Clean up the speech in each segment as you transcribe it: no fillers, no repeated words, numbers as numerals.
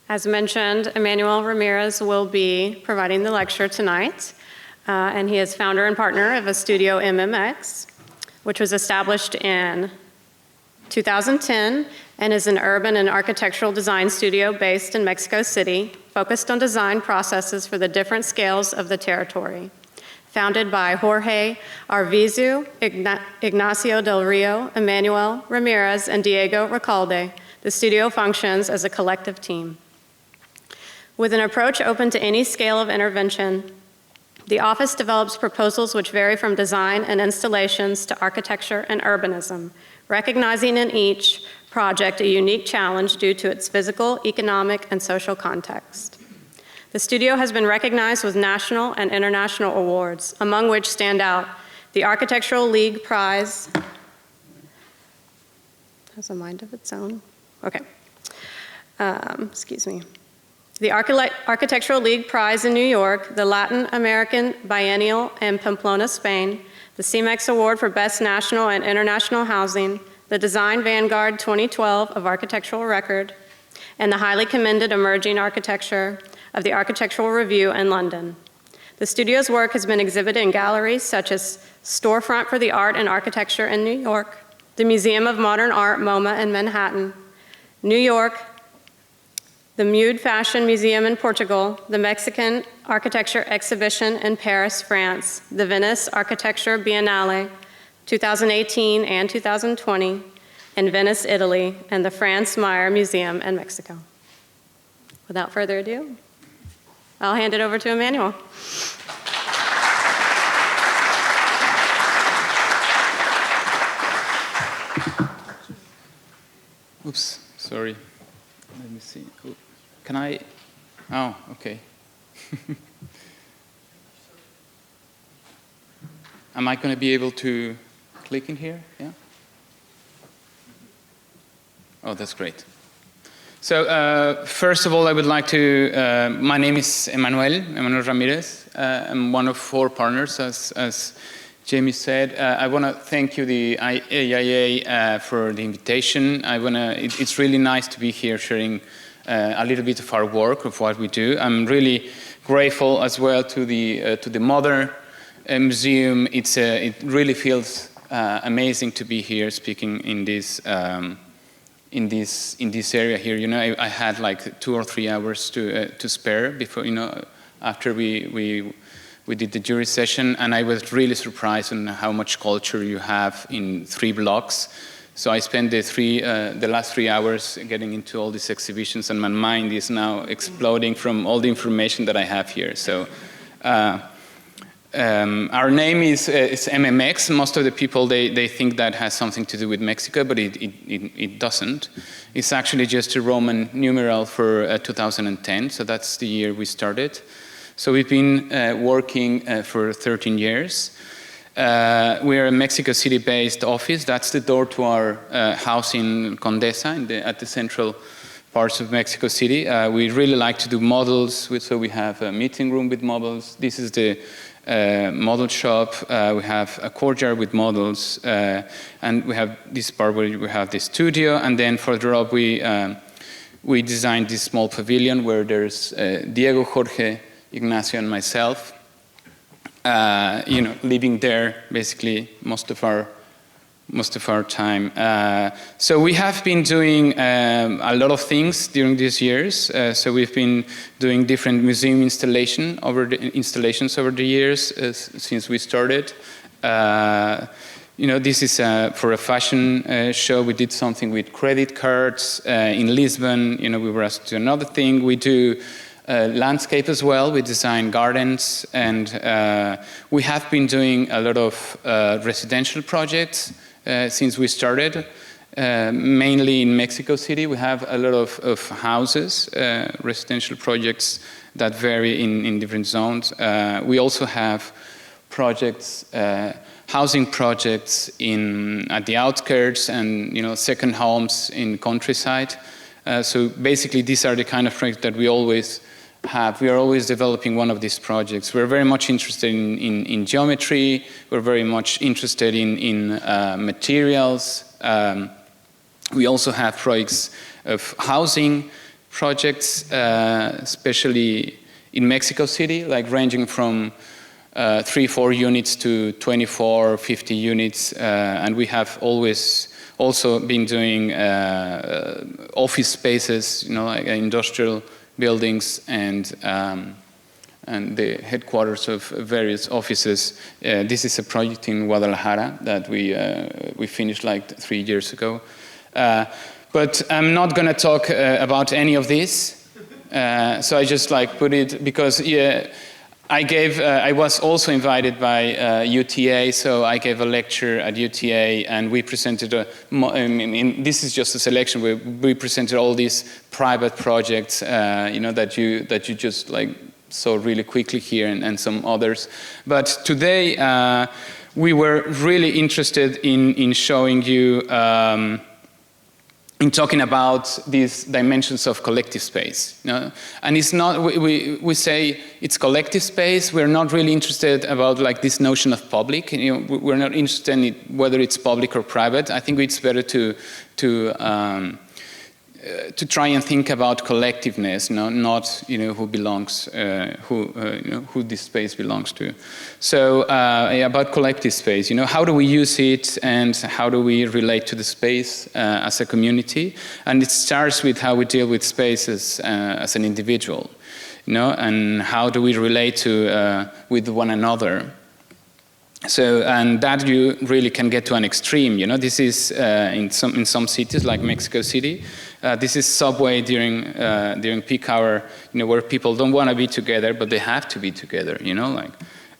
As mentioned, Emmanuel Ramirez will be providing the lecture tonight, and he is founder and partner of Estudio MMX, which was established in 2010 and is an urban and architectural design studio based in Mexico City, focused on design processes for the different scales of the territory. Founded by Jorge Arvizu, Ignacio del Rio, Emmanuel Ramirez, and Diego Ricalde, the studio functions as a collective team. With an approach open to any scale of intervention, the office develops proposals which vary from design and installations to architecture and urbanism, recognizing in each project a unique challenge due to its physical, economic, and social context. The studio has been recognized with national and international awards, among which stand out the Architectural League Prize. Has a mind of its own. Okay. Excuse me. The Architectural League Prize in New York, the Latin American Biennial in Pamplona, Spain, the Cemex Award for Best National and International Housing, the Design Vanguard 2012 of Architectural Record, and the highly commended Emerging Architecture of the Architectural Review in London. The studio's work has been exhibited in galleries such as Storefront for the Art and Architecture in New York, the Museum of Modern Art, MoMA in Manhattan, New York, the Mude Fashion Museum in Portugal, the Mexican Architecture Exhibition in Paris, France, the Venice Architecture Biennale 2018 and 2020 in Venice, Italy, and the Franz Mayer Museum in Mexico. Without further ado, I'll hand it over to Emmanuel. Oops, sorry. Let me see. Oh, can I? Oh, okay. Am I going to be able to click in here? Yeah? Oh, that's great. So first of all, I would like to, my name is Emmanuel Ramirez. I'm one of 4 partners, as Jamie said. I want to thank you, the AIA, for the invitation. It's really nice to be here sharing a little bit of our work, of what we do. I'm really grateful as well to the Mother Museum. It really feels amazing to be here speaking in this area here. You know, I had like 2 or 3 hours to spare before, you know, after we did the jury session, and I was really surprised on how much culture you have in 3 blocks. So I spent the last 3 hours getting into all these exhibitions, and my mind is now exploding from all the information that I have here. So our name is MMX. Most of the people, they think that has something to do with Mexico, but it doesn't. It's actually just a Roman numeral for 2010, so that's the year we started. So we've been working for 13 years. We're a Mexico City-based office. That's the door to our house in Condesa, at the central parts of Mexico City. We really like to do models, so we have a meeting room with models. This is the model shop. We have a courtyard with models, and we have this part where we have the studio, and then further up we designed this small pavilion where there's Diego, Jorge, Ignacio, and myself, you know, living there basically most of our time. So we have been doing a lot of things during these years. So we've been doing different museum installations over the years since we started. You know, this is for a fashion show. We did something with credit cards in Lisbon. You know, we were asked to do another thing. We do landscape as well. We design gardens, and we have been doing a lot of residential projects since we started, mainly in Mexico City. We have a lot of houses, residential projects that vary in different zones. We also have projects, housing projects at the outskirts, and, you know, second homes in countryside. So basically, these are the kind of projects that we always have. We are always developing one of these projects. We're very much interested in geometry. We're very much interested in materials. We also have projects of housing, projects, especially in Mexico City, like ranging from 3-4 units to 24, 50 units, and we have always also been doing office spaces, like industrial buildings and the headquarters of various offices. This is a project in Guadalajara that we finished like 3 years ago. But I'm not going to talk about any of this. So I just put it because I was also invited by UTA, so I gave a lecture at UTA, and we presented this is just a selection. We presented all these private projects, that you just saw really quickly here, and some others. But today we were really interested in showing you. In talking about these dimensions of collective space, and it's not, we say it's collective space. We're not really interested about this notion of public. We're not interested in whether it's public or private. I think it's better to try and think about collectiveness, not who belongs, who this space belongs to. So about collective space, how do we use it, and how do we relate to the space as a community? And it starts with how we deal with spaces as an individual, and how do we relate to with one another. So, and that you really can get to an extreme. This is in some cities like Mexico City. This is subway during peak hour, where people don't want to be together, but they have to be together.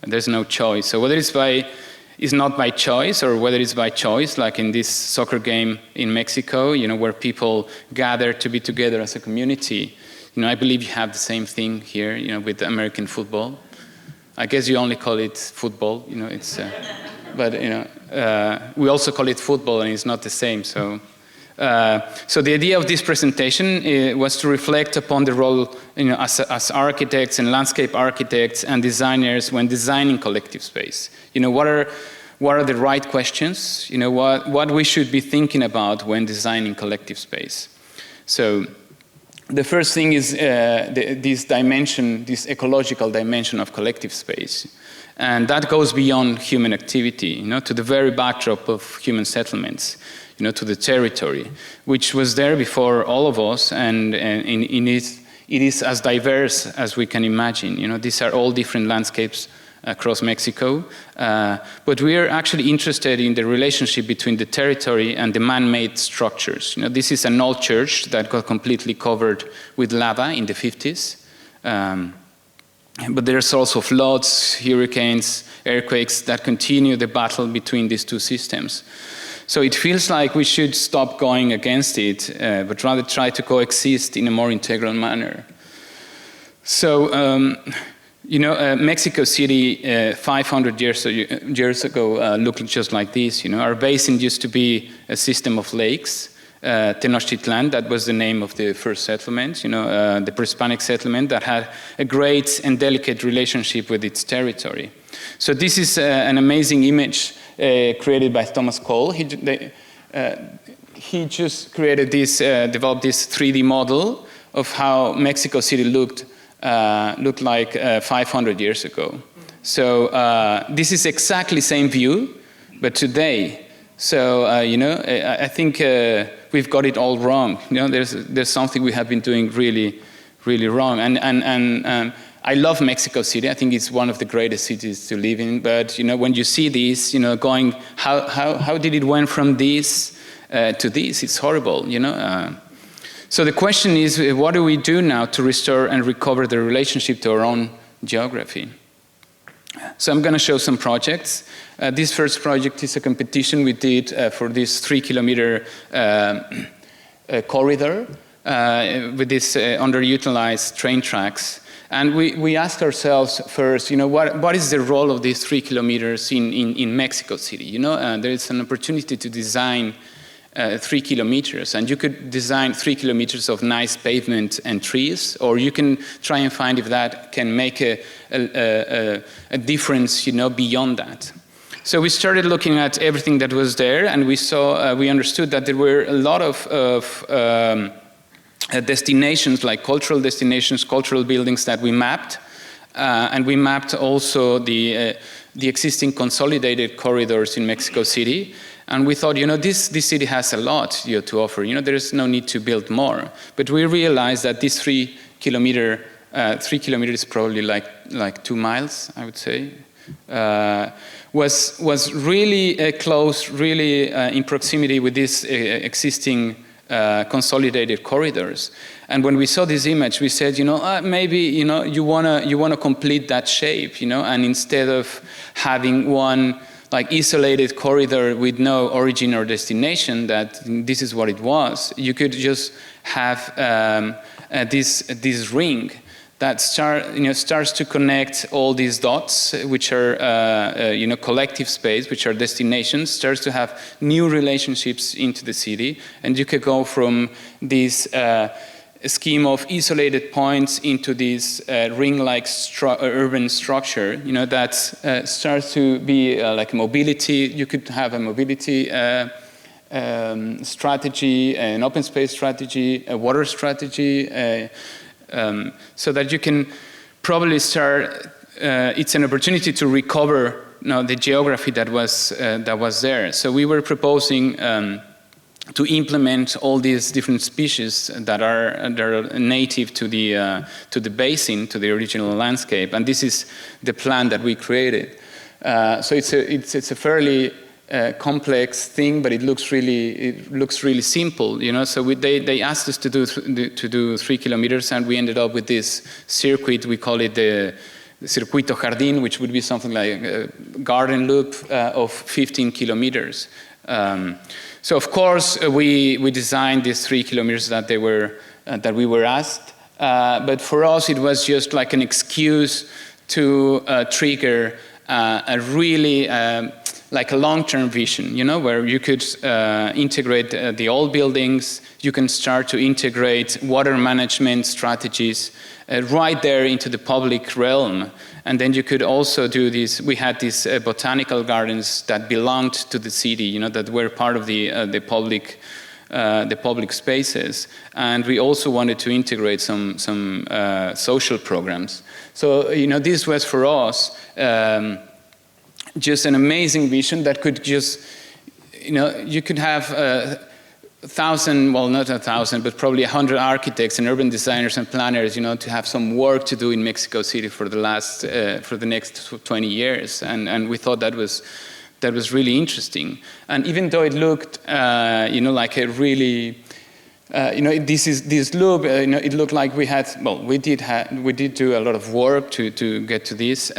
There's no choice. So whether it's not by choice, or whether it's by choice, like in this soccer game in Mexico, where people gather to be together as a community. I believe you have the same thing here, with American football. I guess you only call it football, it's, but we also call it football, and it's not the same. So the idea of this presentation was to reflect upon the role, as architects and landscape architects and designers when designing collective space. What are the right questions? What we should be thinking about when designing collective space. So the first thing is this dimension, this ecological dimension of collective space. And that goes beyond human activity, to the very backdrop of human settlements, to the territory, which was there before all of us, and it is as diverse as we can imagine. These are all different landscapes across Mexico, but we are actually interested in the relationship between the territory and the man-made structures. This is an old church that got completely covered with lava in the 50s. But there's also floods, hurricanes, earthquakes that continue the battle between these two systems. So it feels like we should stop going against it, but rather try to coexist in a more integral manner. So, Mexico City 500 years ago looked just like this. Our basin used to be a system of lakes. Tenochtitlan, that was the name of the first settlement, the pre-Hispanic settlement that had a great and delicate relationship with its territory. So this is an amazing image created by Thomas Cole. He just created this, developed this 3D model of how Mexico City looked like 500 years ago. So this is exactly the same view, but today. So I think we've got it all wrong. There's something we have been doing really, really wrong. And I love Mexico City. I think it's one of the greatest cities to live in. But when you see this, going how did it went from this to this? It's horrible. So the question is, what do we do now to restore and recover the relationship to our own geography? So I'm going to show some projects. This first project is a competition we did for this 3-kilometer corridor with this underutilized train tracks. And we asked ourselves first, what is the role of these 3 kilometers in Mexico City? There is an opportunity to design 3 kilometers, and you could design 3 kilometers of nice pavement and trees, or you can try and find if that can make a difference, beyond that. So we started looking at everything that was there, and we understood that there were a lot of destinations, like cultural destinations, cultural buildings that we mapped. And we mapped also the existing consolidated corridors in Mexico City. And we thought, this city has a lot to offer. There is no need to build more. But we realized that this 3 kilometers is probably like 2 miles, I would say, was really close, really in proximity with these existing consolidated corridors. And when we saw this image, we said, maybe you wanna complete that shape, and instead of having one like isolated corridor with no origin or destination, that this is what it was, you could just have this ring that starts to connect all these dots, which are collective space, which are destinations, starts to have new relationships into the city, and you could go from this scheme of isolated points into this ring-like urban structure, that starts to be like mobility. You could have a mobility strategy, an open space strategy, a water strategy. So that you can probably start, it's an opportunity to recover the geography that was there. So we were proposing to implement all these different species that are native to the basin, to the original landscape, and this is the plan that we created. So it's a fairly complex thing, but it looks really simple, So they asked us to do 3 kilometers, and we ended up with this circuit. We call it the Circuito Jardín, which would be something like a garden loop of 15 kilometers. So of course we designed these 3 kilometers that we were asked, but for us it was just like an excuse to trigger a really like a long-term vision, where you could integrate the old buildings, you can start to integrate water management strategies right there into the public realm. And then you could also do this, we had these botanical gardens that belonged to the city, that were part of the public spaces. And we also wanted to integrate some social programs. So, this was for us, just an amazing vision that could just, you could have 1,000, well, not 1,000, but probably 100 architects and urban designers and planners, to have some work to do in Mexico City for the next 20 years. And we thought that was really interesting. And even though it looked, like a really, this loop, it looked like we did do a lot of work to get to this.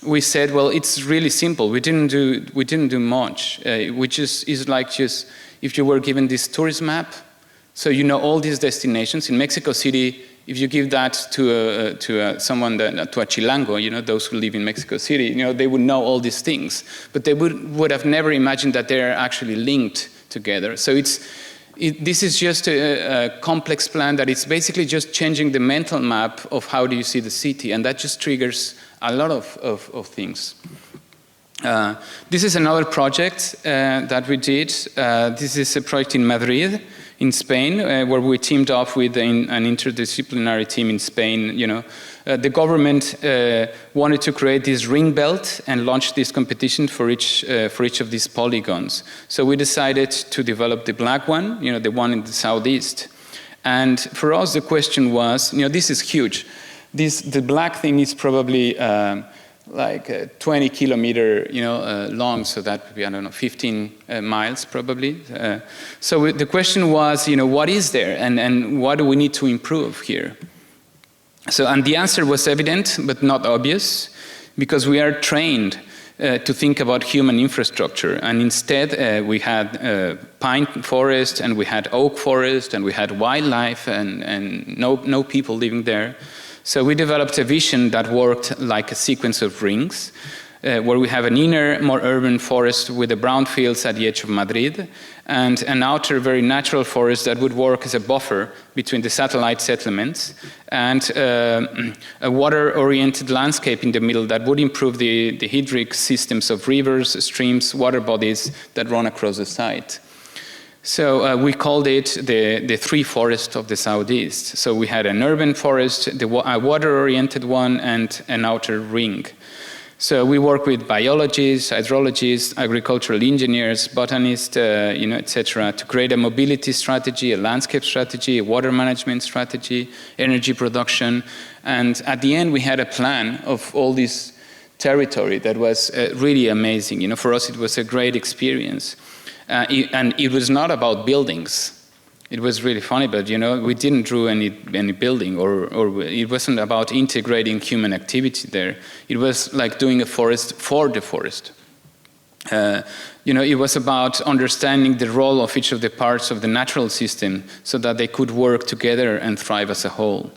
We said, well, it's really simple. We didn't do much. Which is like just if you were given this tourist map, so all these destinations in Mexico City. If you give that to someone to a Chilango, those who live in Mexico City, they would know all these things, but they would have never imagined that they are actually linked together. So this is just a complex plan that it's basically just changing the mental map of how do you see the city, and that just triggers a lot of things. This is another project that we did. This is a project in Madrid, in Spain, where we teamed up with an interdisciplinary team in Spain. The government wanted to create this ring belt and launch this competition for each of these polygons. So we decided to develop the black one, the one in the southeast. And for us, the question was, this is huge. The black thing is probably like 20 kilometer, long, so that would be, 15 miles probably. So the question was, what is there, and what do we need to improve here? So, and the answer was evident, but not obvious, because we are trained to think about human infrastructure, and instead we had pine forest, and we had oak forest, and we had wildlife, and no people living there. So we developed a vision that worked like a sequence of rings, where we have an inner, more urban forest with the brownfields at the edge of Madrid, and an outer, very natural forest that would work as a buffer between the satellite settlements, and a water-oriented landscape in the middle that would improve the hydric systems of rivers, streams, water bodies that run across the site. So we called it the three forests of the Southeast. So we had an urban forest, a water-oriented one, and an outer ring. So we work with biologists, hydrologists, agricultural engineers, botanists, etc., to create a mobility strategy, a landscape strategy, a water management strategy, energy production. And at the end, we had a plan of all this territory that was really amazing. For us, it was a great experience. And it was not about buildings. It was really funny, but we didn't draw any building, or it wasn't about integrating human activity there. It was like doing a forest for the forest. It was about understanding the role of each of the parts of the natural system so that they could work together and thrive as a whole.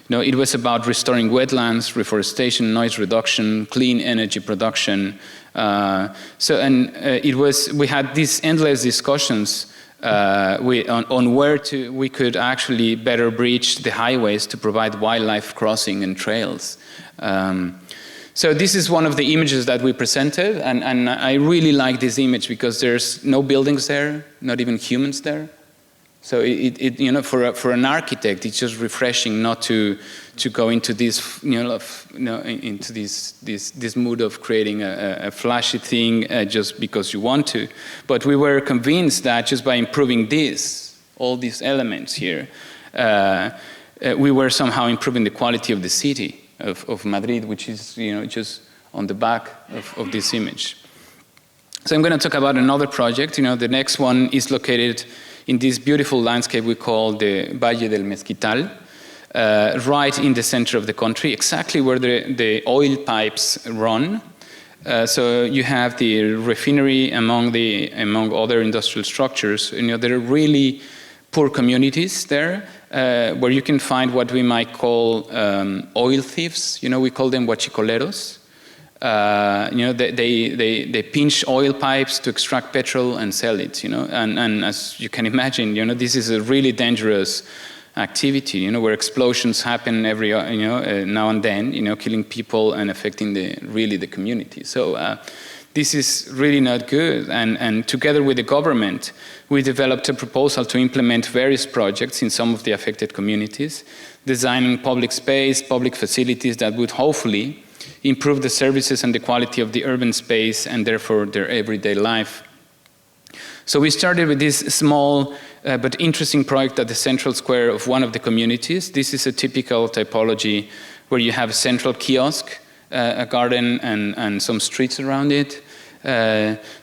It was about restoring wetlands, reforestation, noise reduction, clean energy production. We had these endless discussions on where we could actually better bridge the highways to provide wildlife crossing and trails. So this is one of the images that we presented, and I really like this image because there's no buildings there, not even humans there. So for an architect, it's just refreshing not to go into this, into this mood of creating a flashy thing just because you want to. But we were convinced that just by improving all these elements here, we were somehow improving the quality of the city of Madrid, which is just on the back of this image. So I'm going to talk about another project. The next one is located in this beautiful landscape we call the Valle del Mezquital, right in the center of the country, exactly where the oil pipes run. So you have the refinery among other industrial structures. There are really poor communities there where you can find what we might call oil thieves. We call them huachicoleros. They pinch oil pipes to extract petrol and sell it, and as you can imagine, this is a really dangerous activity, where explosions happen every, now and then, killing people and affecting the community. So this is really not good. And together with the government, we developed a proposal to implement various projects in some of the affected communities, designing public space, public facilities that would hopefully improve the services and the quality of the urban space and therefore their everyday life. So we started with this small but interesting project at the central square of one of the communities. This is a typical typology where you have a central kiosk, a garden, and some streets around it.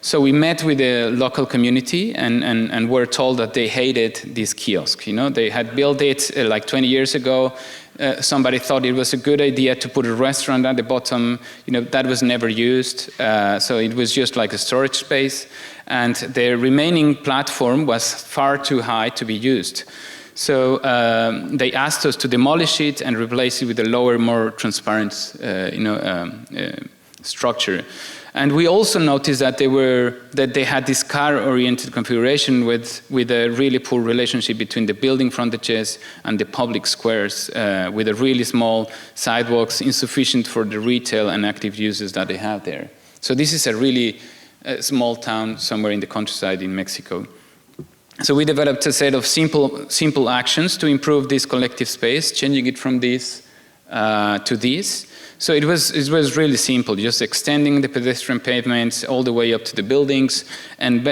So we met with the local community and were told that they hated this kiosk. They had built it like 20 years ago. Somebody thought it was a good idea to put a restaurant at the bottom. That was never used. So it was just like a storage space. And the remaining platform was far too high to be used. So they asked us to demolish it and replace it with a lower, more transparent structure. And we also noticed that they had this car-oriented configuration with a really poor relationship between the building frontages and the public squares, with a really small sidewalks, insufficient for the retail and active uses that they have there. So this is a really small town somewhere in the countryside in Mexico. So we developed a set of simple actions to improve this collective space, changing it from this to this. So it was really simple, just extending the pedestrian pavements all the way up to the buildings, and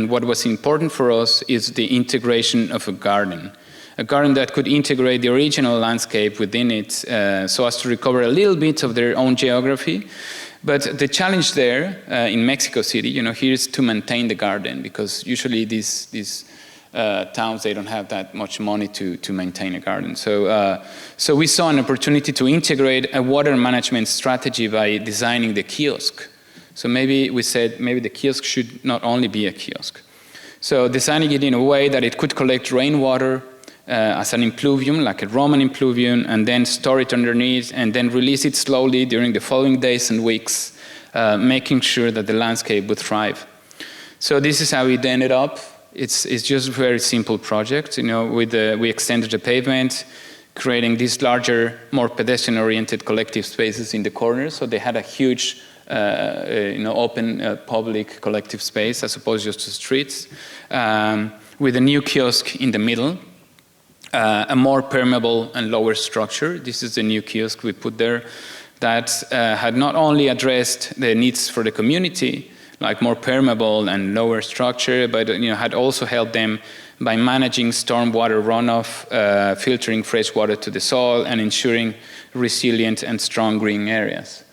what was important for us is the integration of a garden that could integrate the original landscape within it, so as to recover a little bit of their own geography. But the challenge there in Mexico City, here is to maintain the garden, because usually these towns, they don't have that much money to maintain a garden. So we saw an opportunity to integrate a water management strategy by designing the kiosk. So maybe we said, maybe the kiosk should not only be a kiosk. So designing it in a way that it could collect rainwater as an impluvium, like a Roman impluvium, and then store it underneath, and then release it slowly during the following days and weeks, making sure that the landscape would thrive. So this is how it ended up. It's just a very simple project. We extended the pavement, creating these larger, more pedestrian-oriented collective spaces in the corners. So they had a huge open public collective space as opposed just to streets, with a new kiosk in the middle, a more permeable and lower structure. This is the new kiosk we put there that had not only addressed the needs for the community, like more permeable and lower structure, but had also helped them by managing stormwater runoff, filtering fresh water to the soil, and ensuring resilient and strong green areas.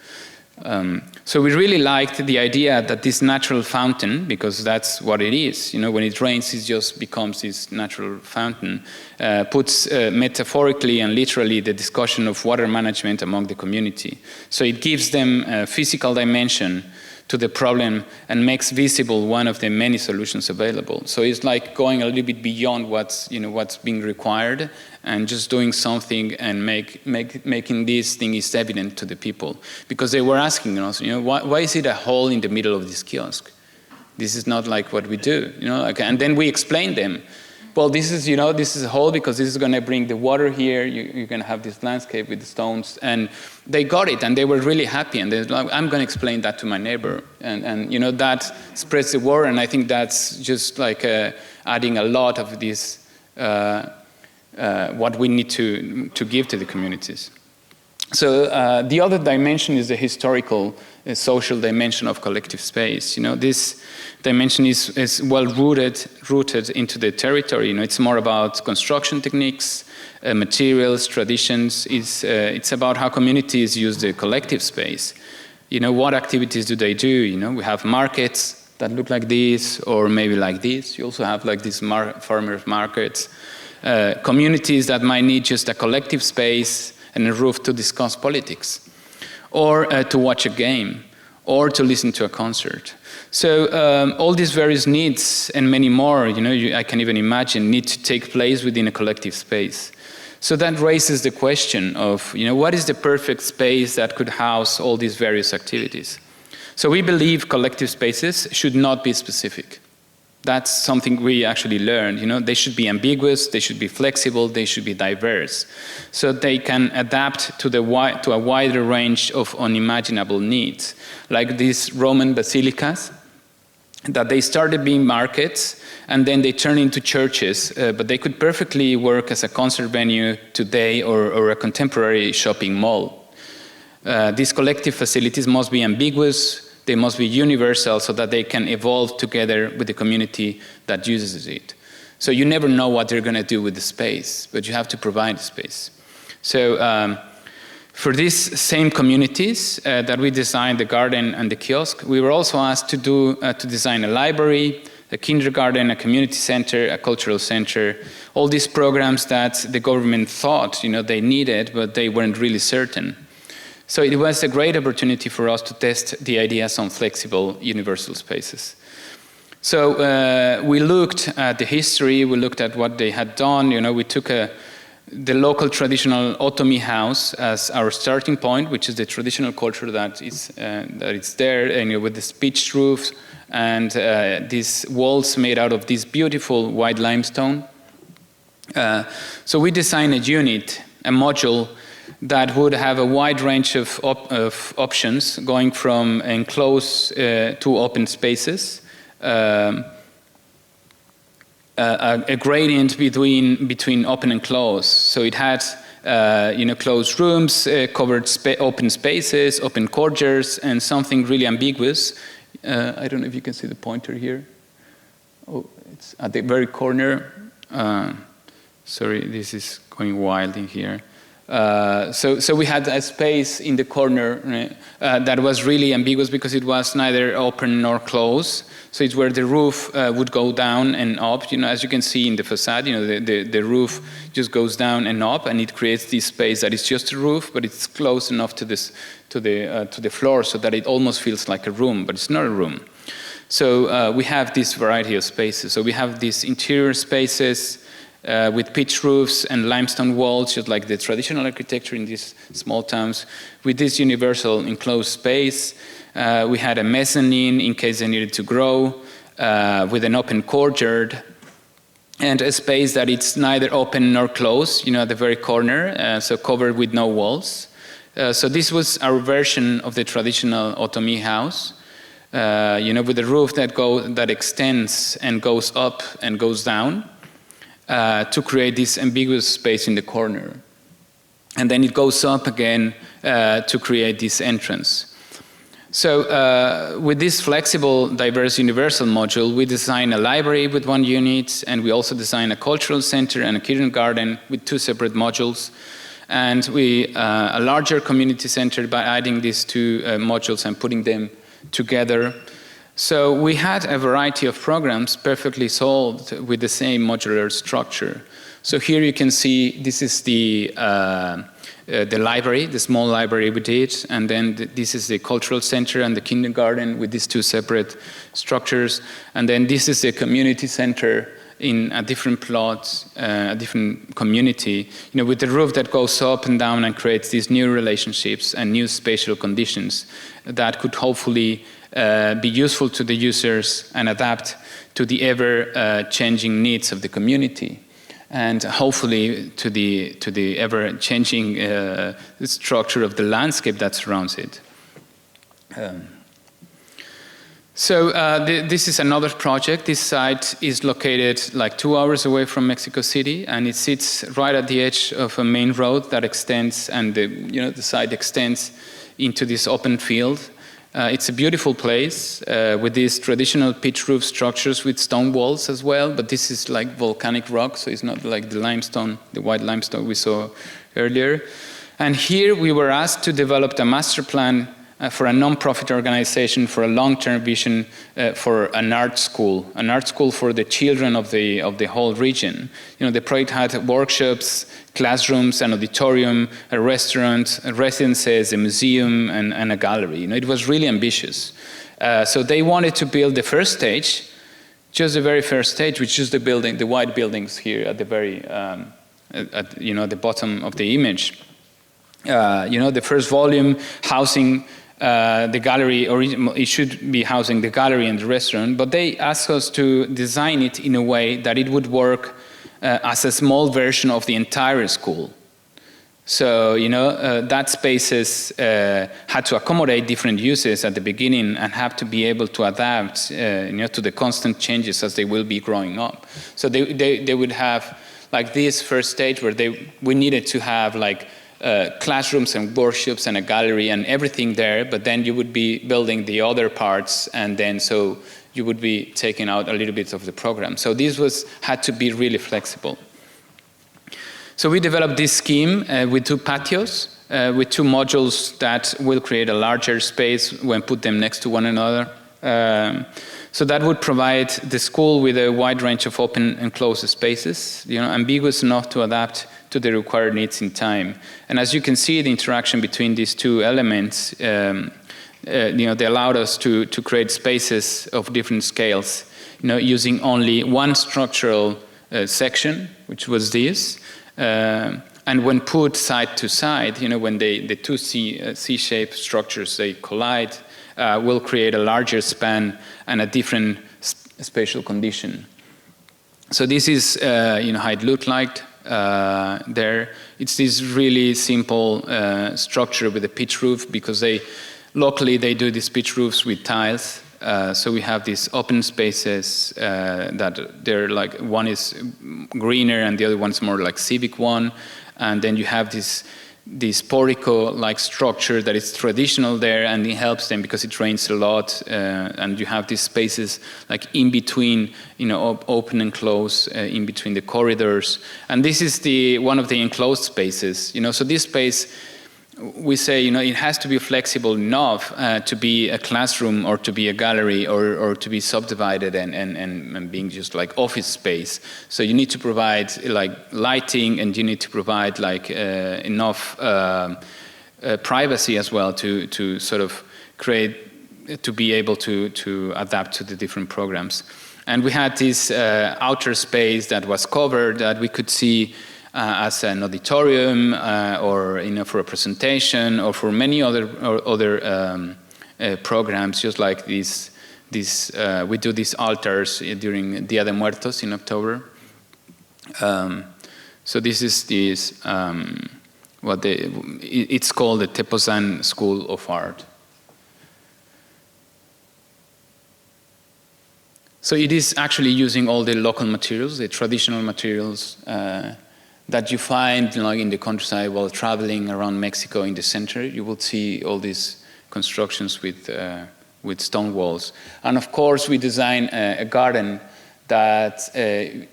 So we really liked the idea that this natural fountain, because that's what it is, when it rains, it just becomes this natural fountain, puts metaphorically and literally the discussion of water management among the community. So it gives them a physical dimension to the problem and makes visible one of the many solutions available. So it's like going a little bit beyond what's being required and just doing something and making this thing is evident to the people. Because they were asking us, why is it a hole in the middle of this kiosk? This is not like what we do, and then we explained them. Well, this is a hole because this is going to bring the water here. You're going to have this landscape with the stones, and they got it, and they were really happy. And they're like, "I'm going to explain that to my neighbor," and that spreads the word. And I think that's just like adding a lot of this what we need to give to the communities. So the other dimension is the historical, social dimension of collective space. This dimension is well rooted into the territory. It's more about construction techniques, materials, traditions. It's about how communities use the collective space. What activities do they do? We have markets that look like this, or maybe like this. You also have like these farmers markets. Communities that might need just a collective space and a roof to discuss politics, or to watch a game, or to listen to a concert. So all these various needs and many more, I can even imagine, need to take place within a collective space. So that raises the question of, what is the perfect space that could house all these various activities? So we believe collective spaces should not be specific. That's something we actually learned. They should be ambiguous, they should be flexible, they should be diverse, so they can adapt to a wider range of unimaginable needs, like these Roman basilicas, that they started being markets and then they turned into churches, but they could perfectly work as a concert venue today or a contemporary shopping mall. These collective facilities must be ambiguous. They must be universal so that they can evolve together with the community that uses it. So you never know what they're going to do with the space, but you have to provide the space. So for these same communities that we designed the garden and the kiosk, we were also asked to design a library, a kindergarten, a community center, a cultural center, all these programs that the government thought they needed, but they weren't really certain. So it was a great opportunity for us to test the ideas on flexible universal spaces. So we looked at the history, we looked at what they had done. We took the local traditional otomi house as our starting point, which is the traditional culture that is there, and with this pitched roof and these walls made out of this beautiful white limestone. So we designed a unit, a module, that would have a wide range of options, going from enclosed to open spaces, a gradient between open and closed. So it had closed rooms, covered open spaces, open corridors, and something really ambiguous. I don't know if you can see the pointer here. Oh, it's at the very corner. Sorry, this is going wild in here. So we had a space in the corner that was really ambiguous because it was neither open nor closed. So it's where the roof would go down and up. As you can see in the facade, the roof just goes down and up, and it creates this space that is just a roof, but it's close enough to the floor so that it almost feels like a room, but it's not a room. So we have this variety of spaces. So we have these interior spaces with pitched roofs and limestone walls, just like the traditional architecture in these small towns. With this universal enclosed space, we had a mezzanine in case they needed to grow, with an open courtyard, and a space that it's neither open nor closed, at the very corner, so covered with no walls. So this was our version of the traditional otomi house, with the roof that extends and goes up and goes down to create this ambiguous space in the corner. And then it goes up again to create this entrance. So with this flexible, diverse, universal module, we design a library with one unit, and we also design a cultural center and a kindergarten with 2 separate modules. And a larger community center by adding these 2 modules and putting them together. So we had a variety of programs perfectly solved with the same modular structure. So here you can see this is the library, the small library we did, and then this is the cultural center and the kindergarten with these 2 separate structures. And then this is the community center in a different plot, a different community, with the roof that goes up and down and creates these new relationships and new spatial conditions that could hopefully be useful to the users and adapt to the ever-changing needs of the community, and hopefully to the ever-changing structure of the landscape that surrounds it. So this is another project. This site is located like 2 hours away from Mexico City, and it sits right at the edge of a main road that extends, and the site extends into this open field. It's a beautiful place with these traditional pitch roof structures with stone walls as well, but this is like volcanic rock, so it's not like the limestone, the white limestone we saw earlier. And here we were asked to develop a master plan for a non-profit organization for a long-term vision for an art school for the children of the whole region. The project had workshops, classrooms, an auditorium, a restaurant, residences, a museum, and a gallery. It was really ambitious. So they wanted to build the first stage, just the very first stage, which is the building, the white buildings here at the very, at the bottom of the image. The first volume housing the gallery, or it should be housing the gallery and the restaurant, but they asked us to design it in a way that it would work as a small version of the entire school. So, that spaces had to accommodate different uses at the beginning and have to be able to adapt, to the constant changes as they will be growing up. So they would have like this first stage where we needed to have like classrooms and workshops and a gallery and everything there, but then you would be building the other parts, and then so you would be taking out a little bit of the program. So this had to be really flexible. So we developed this scheme with 2 patios, with 2 modules that will create a larger space when put them next to one another. So that would provide the school with a wide range of open and closed spaces, ambiguous enough to adapt to the required needs in time. And as you can see, the interaction between these 2 elements, they allowed us to create spaces of different scales, using only one structural section, which was this. And when put side to side, when the 2 C-shaped structures, they collide, will create a larger span and a different spatial condition. So this is how it looked like there. It's this really simple structure with a pitch roof, because locally they do these pitch roofs with tiles. So we have these open spaces that they're like, one is greener and the other one's more like civic one. And then you have this portico-like structure that is traditional there, and it helps them because it rains a lot, and you have these spaces like in between, open and close, in between the corridors. And this is one of the enclosed spaces, so this space, we say, it has to be flexible enough to be a classroom or to be a gallery or to be subdivided and being just like office space. So you need to provide like lighting, and you need to provide like enough privacy as well to sort of create, to be able to adapt to the different programs. And we had this outer space that was covered that we could see as an auditorium, or for a presentation, or for many other programs, just like this. We do these altars during Dia de Muertos in October. So this is it's called the Tepozan School of Art. So it is actually using all the local materials, the traditional materials that you find in the countryside while traveling around Mexico in the center. You will see all these constructions with stone walls. And of course, we design a garden that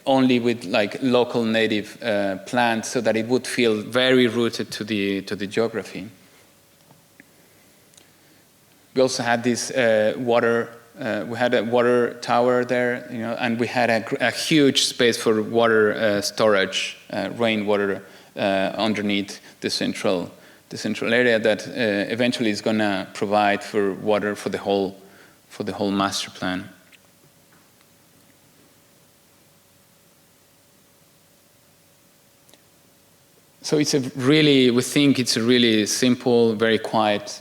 only with local native plants, so that it would feel very rooted to the geography. We also had this we had a water tower there, and we had a huge space for water storage, rainwater underneath the central area that eventually is going to provide for water for the whole master plan. So we think it's a really simple, very quiet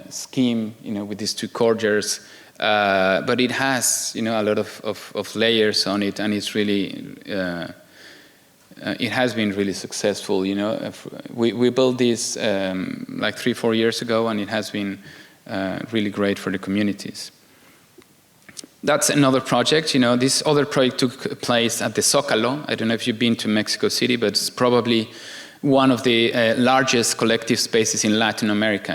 scheme, with these two courtyards. But it has, a lot of layers on it, and it's really, it has been really successful. We built this 3-4 years ago, and it has been really great for the communities. That's another project. This other project took place at the Zócalo. I don't know if you've been to Mexico City, but it's probably one of the largest collective spaces in Latin America.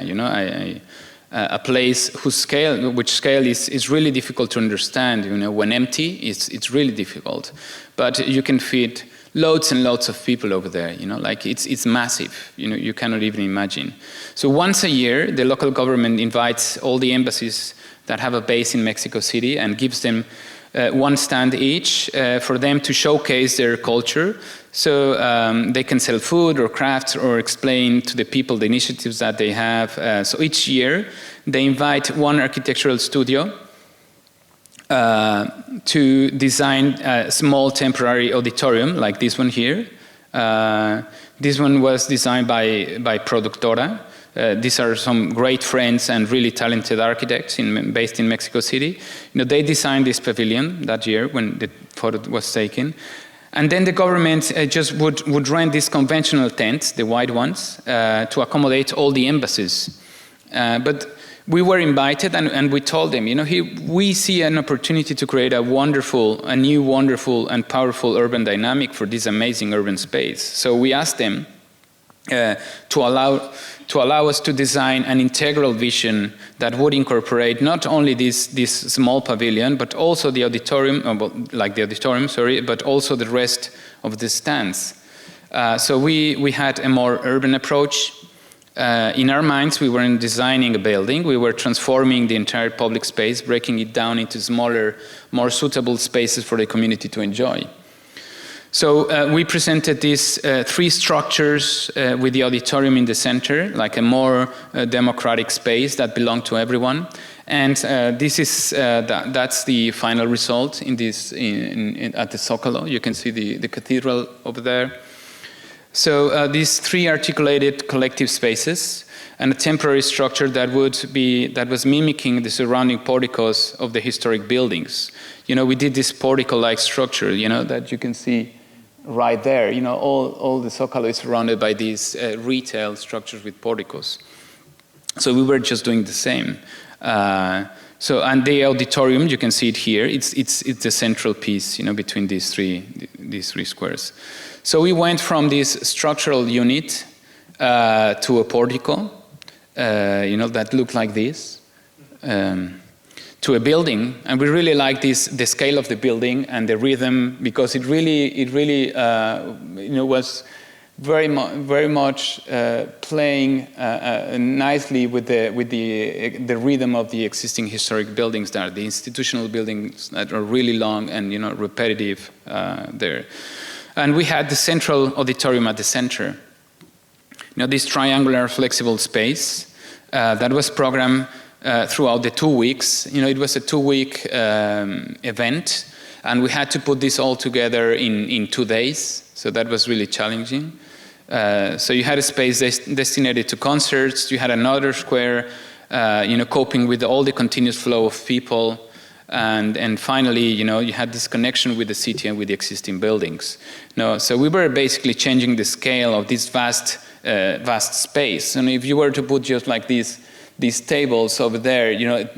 A place which scale is really difficult to understand. When empty, it's really difficult. But you can fit loads and loads of people over there. It's massive. You cannot even imagine. So once a year, the local government invites all the embassies that have a base in Mexico City and gives them one stand each for them to showcase their culture. So they can sell food or crafts or explain to the people the initiatives that they have. So each year they invite one architectural studio to design a small temporary auditorium like this one here. This one was designed by Productora. These are some great friends and really talented architects based in Mexico City. They designed this pavilion that year when the photo was taken. And then the government just would rent these conventional tents, the white ones, to accommodate all the embassies. But we were invited, and we told them, we see an opportunity to create a new wonderful and powerful urban dynamic for this amazing urban space. So we asked them to allow us to design an integral vision that would incorporate not only this small pavilion, but also the auditorium, but also the rest of the stands. So we had a more urban approach. In our minds, we weren't designing a building. We were transforming the entire public space, breaking it down into smaller, more suitable spaces for the community to enjoy. So we presented these 3 structures with the auditorium in the center, like a more democratic space that belonged to everyone. And this is that's the final result at the Zócalo. You can see the cathedral over there. So these 3 articulated collective spaces and a temporary structure that was mimicking the surrounding porticos of the historic buildings. We did this portico-like structure, that you can see right there. All the Zócalo is surrounded by these retail structures with porticos. So we were just doing the same. And the auditorium, you can see it here. It's the central piece, between these three squares. So we went from this structural unit to a portico, that looked like this, to a building, and we really like the scale of the building and the rhythm, because it really was very much playing nicely with the rhythm of the existing historic buildings there, the institutional buildings that are really long and repetitive there. And we had the central auditorium at the center. This triangular flexible space that was programmed throughout the 2 weeks. It was a 2-week event, and we had to put this all together in 2 days. So that was really challenging. So you had a space designated to concerts. You had another square, coping with all the continuous flow of people. And finally, you had this connection with the city and with the existing buildings. So we were basically changing the scale of this vast vast space. And if you were to put just like these tables over there, you know,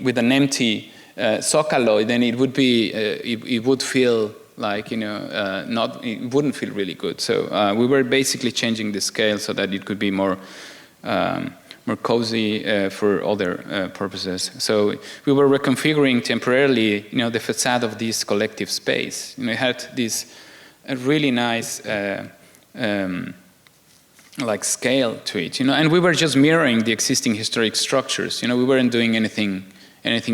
with an empty zocalo, then it would be, it would feel like, you know, it wouldn't feel really good. So we were basically changing the scale so that it could be more cozy for other purposes. So we were reconfiguring temporarily, you know, the facade of this collective space. You know, it had this really nice like scale to it, you know, and we were just mirroring the existing historic structures. You know, we weren't doing anything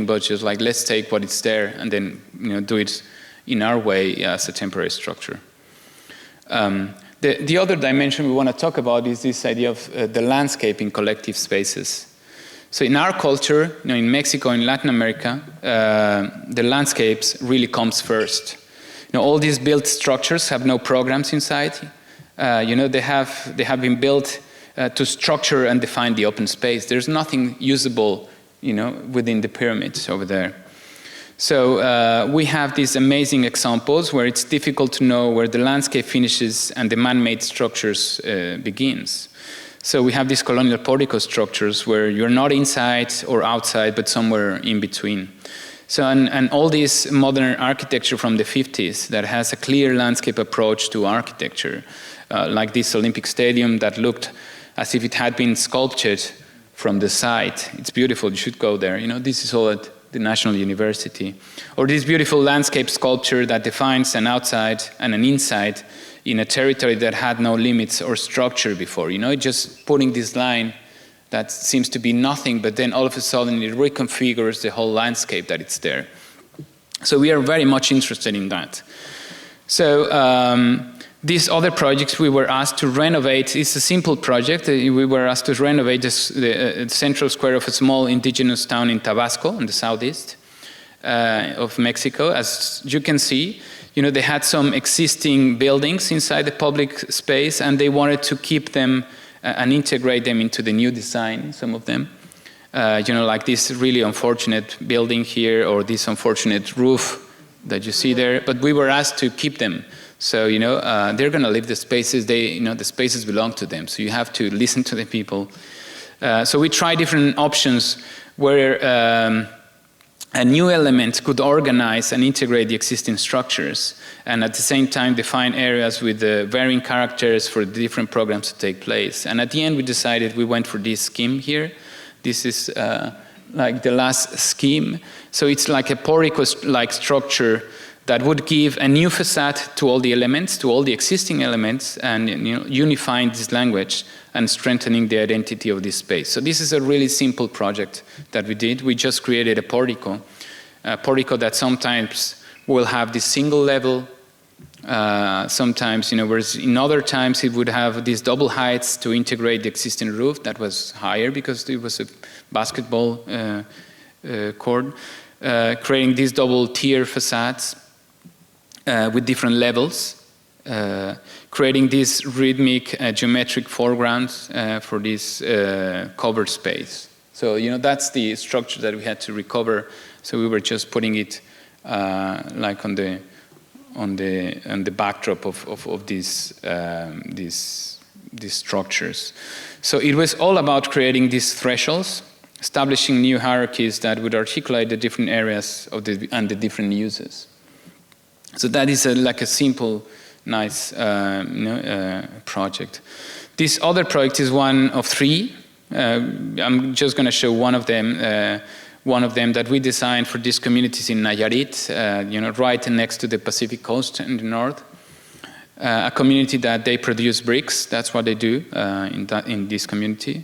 but just like, let's take what is there and then, you know, do it in our way as a temporary structure. The other dimension we want to talk about is this idea of the landscape in collective spaces. So in our culture, you know, in Mexico, in Latin America, the landscapes really comes first. You know, all these built structures have no programs inside. You know, they have been built to structure and define the open space. There's nothing usable, you know, within the pyramids over there. So we have these amazing examples where it's difficult to know where the landscape finishes and the man-made structures begins. So we have these colonial portico structures where you're not inside or outside, but somewhere in between. So, and all this modern architecture from the 50s that has a clear landscape approach to architecture, like this Olympic Stadium that looked as if it had been sculptured from the side. It's beautiful, you should go there. You know, this is all at the National University. Or this beautiful landscape sculpture that defines an outside and an inside in a territory that had no limits or structure before. You know, just putting this line that seems to be nothing, but then all of a sudden it reconfigures the whole landscape that it's there. So we are very much interested in that. So these other projects we were asked to renovate. It's a simple project. We were asked to renovate the central square of a small indigenous town in Tabasco, in the southeast of Mexico. As you can see, you know, they had some existing buildings inside the public space, and they wanted to keep them and integrate them into the new design, some of them. You know, like this really unfortunate building here, or this unfortunate roof that you see there, but we were asked to keep them. So, you know, they're going to leave the spaces. You know, the spaces belong to them. So you have to listen to the people. So we try different options where a new element could organize and integrate the existing structures, and at the same time define areas with varying characters for the different programs to take place. And at the end, we decided we went for this scheme here. This is like the last scheme. So it's like a portico-like structure that would give a new facade to all the elements, to all the existing elements, and, you know, unifying this language and strengthening the identity of this space. So this is a really simple project that we did. We just created a portico that sometimes will have this single level, sometimes, you know, whereas in other times it would have these double heights to integrate the existing roof that was higher because it was a basketball court, creating these double tier facades. With different levels, creating these rhythmic geometric foregrounds for this covered space. So, you know, that's the structure that we had to recover. So we were just putting it like on the backdrop of these structures. So it was all about creating these thresholds, establishing new hierarchies that would articulate the different areas of and the different uses. So that is like a simple, nice project. This other project is one of three. I'm just going to show one of them that we designed for these communities in Nayarit, you know, right next to the Pacific coast in the north. A community that they produce bricks. That's what they do in this community.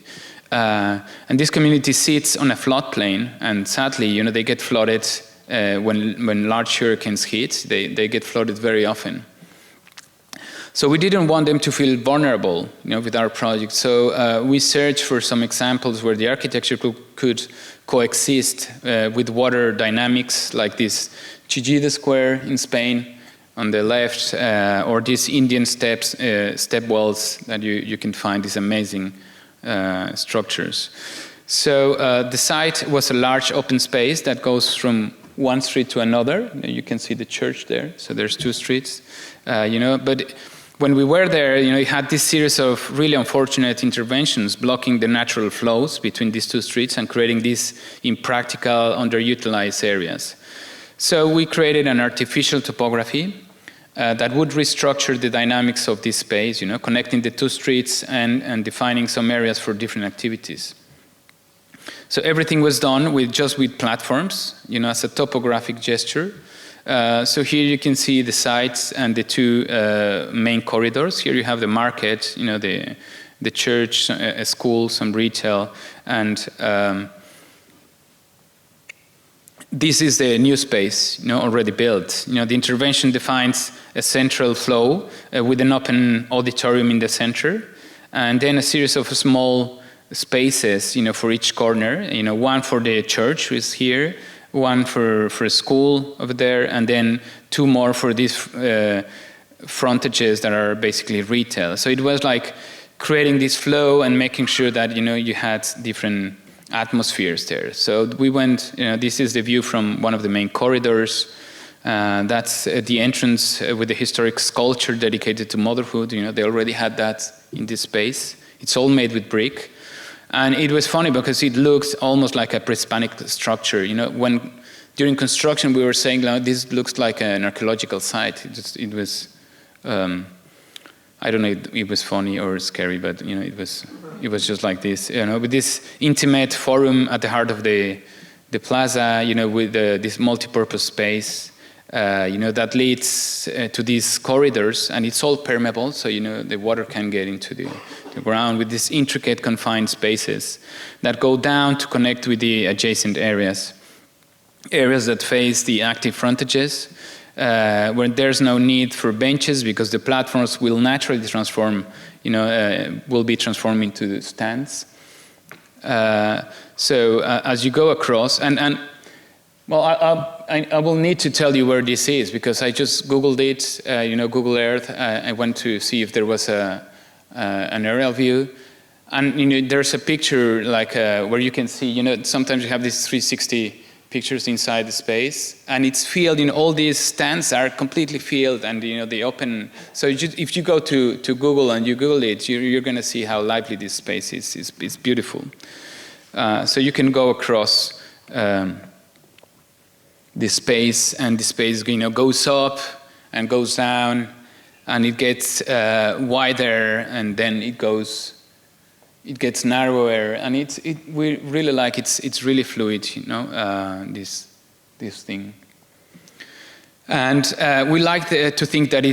And this community sits on a floodplain, and sadly, you know, they get flooded. When large hurricanes hit, they get flooded very often. So we didn't want them to feel vulnerable, you know, with our project. So we searched for some examples where the architecture could coexist with water dynamics, like this Chillida Square in Spain on the left, or these Indian step wells that you can find, these amazing structures. So the site was a large open space that goes from one street to another. You can see the church there. So there's two streets, you know. But when we were there, it had this series of really unfortunate interventions blocking the natural flows between these two streets and creating these impractical, underutilized areas. So we created an artificial topography that would restructure the dynamics of this space, connecting the two streets and defining some areas for different activities. So everything was done just with platforms, as a topographic gesture. So here you can see the sites and the two main corridors. Here you have the market, the church, a school, some retail, and this is the new space, already built. The intervention defines a central flow with an open auditorium in the center, and then a series of small spaces, for each corner. One for the church, which is here, one for a school over there, and then two more for these frontages that are basically retail. So it was like creating this flow and making sure that you had different atmospheres there. So we went. This is the view from one of the main corridors. That's the entrance with the historic sculpture dedicated to motherhood. They already had that in this space. It's all made with brick. And it was funny because it looks almost like a pre-Hispanic structure. When during construction we were saying, this looks like an archaeological site. It was, I don't know if it was funny or scary, but it was just like this. With this intimate forum at the heart of the plaza, with this multi-purpose space, that leads to these corridors, and it's all permeable, so the water can get into the ground with these intricate confined spaces that go down to connect with the adjacent areas that face the active frontages, where there's no need for benches because the platforms will naturally transform, will be transformed into stands. So as you go across, well, I will need to tell you where this is because I just Googled it, Google Earth. I went to see if there was an aerial view. And, there's a picture where you can see, sometimes you have these 360 pictures inside the space and it's filled, all these stands are completely filled and, they open. So if you go to Google and you Google it, you're going to see how lively this space is. It's beautiful. So you can go across this space, and the space goes up and goes down, and it gets wider, and then it gets narrower, and we really like it's really fluid, this thing. And we like to think that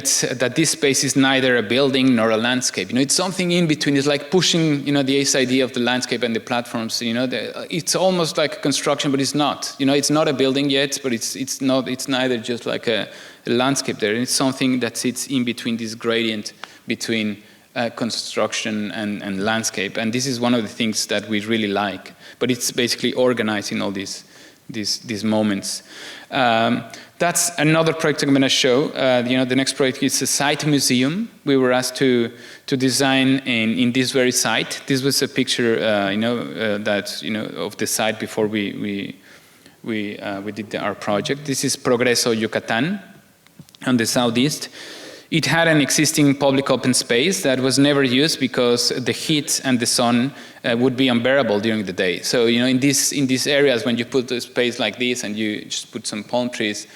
this space is neither a building nor a landscape. It's something in between. It's like pushing, this idea of the landscape and the platforms. It's almost like a construction, but it's not. It's not a building yet, but it's not. It's neither just like a landscape there. It's something that sits in between this gradient between construction and landscape. And this is one of the things that we really like. But it's basically organized in all these moments. That's another project I'm going to show. The next project is a site museum. We were asked to design in this very site. This was a picture, of the site before we did our project. This is Progreso, Yucatan, on the southeast. It had an existing public open space that was never used because the heat and the sun would be unbearable during the day. So, in these areas, when you put a space like this and you just put some palm trees,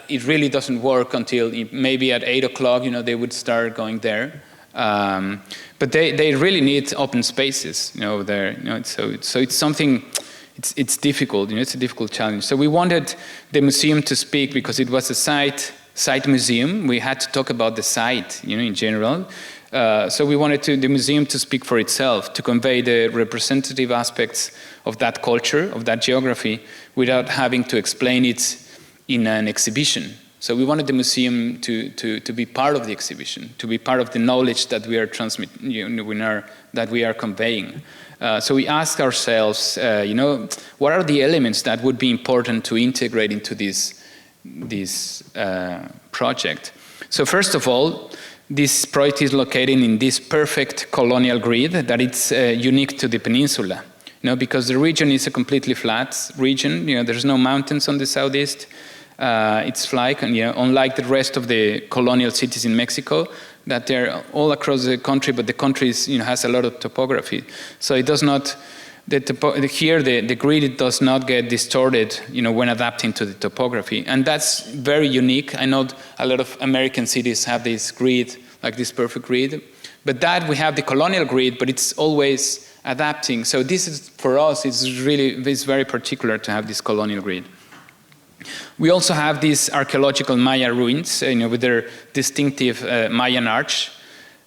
it really doesn't work until maybe at 8 o'clock, they would start going there. But they really need open spaces, there. So it's something. It's difficult. It's a difficult challenge. So we wanted the museum to speak because it was a site museum. We had to talk about the site, in general. So we wanted the museum to speak for itself, to convey the representative aspects of that culture, of that geography, without having to explain it in an exhibition. So we wanted the museum to be part of the exhibition, to be part of the knowledge that we are that we are conveying. So we asked ourselves, what are the elements that would be important to integrate into this project? So first of all, this project is located in this perfect colonial grid that it's unique to the peninsula. Because the region is a completely flat region. There's no mountains on the southeast. It's flat, and unlike the rest of the colonial cities in Mexico, that they're all across the country, but the country is, has a lot of topography. So it does not, here the grid does not get distorted, when adapting to the topography. And that's very unique. I know a lot of American cities have this grid, like this perfect grid. But that we have the colonial grid, but it's always adapting. So this is, for us, it's very particular to have this colonial grid. We also have these archaeological Maya ruins, with their distinctive Mayan arch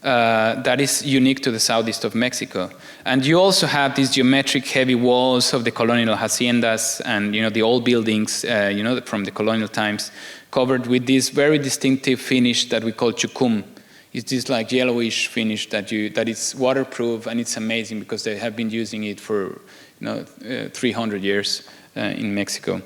that is unique to the southeast of Mexico. And you also have these geometric heavy walls of the colonial haciendas and the old buildings, from the colonial times, covered with this very distinctive finish that we call chucum. It's this like yellowish finish that is waterproof, and it's amazing because they have been using it for 300 years in Mexico.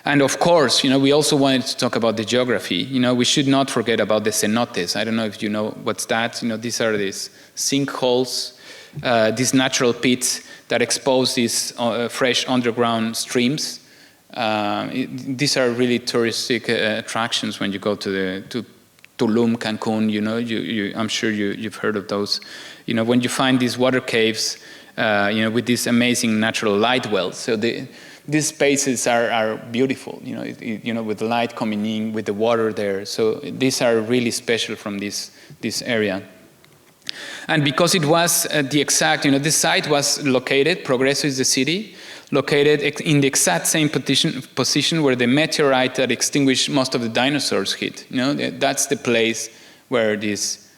And of course, we also wanted to talk about the geography. We should not forget about the cenotes. I don't know if you know what's that. These are these sinkholes, these natural pits that expose these fresh underground streams. These are really touristic attractions when you go to Tulum, Cancun, I'm sure you've heard of those. When you find these water caves, with these amazing natural light wells. So these spaces are beautiful, with the light coming in, with the water there. So these are really special from this area. And because it was this site was located, Progreso is the city, located in the exact same position where the meteorite that extinguished most of the dinosaurs hit. That's the place where these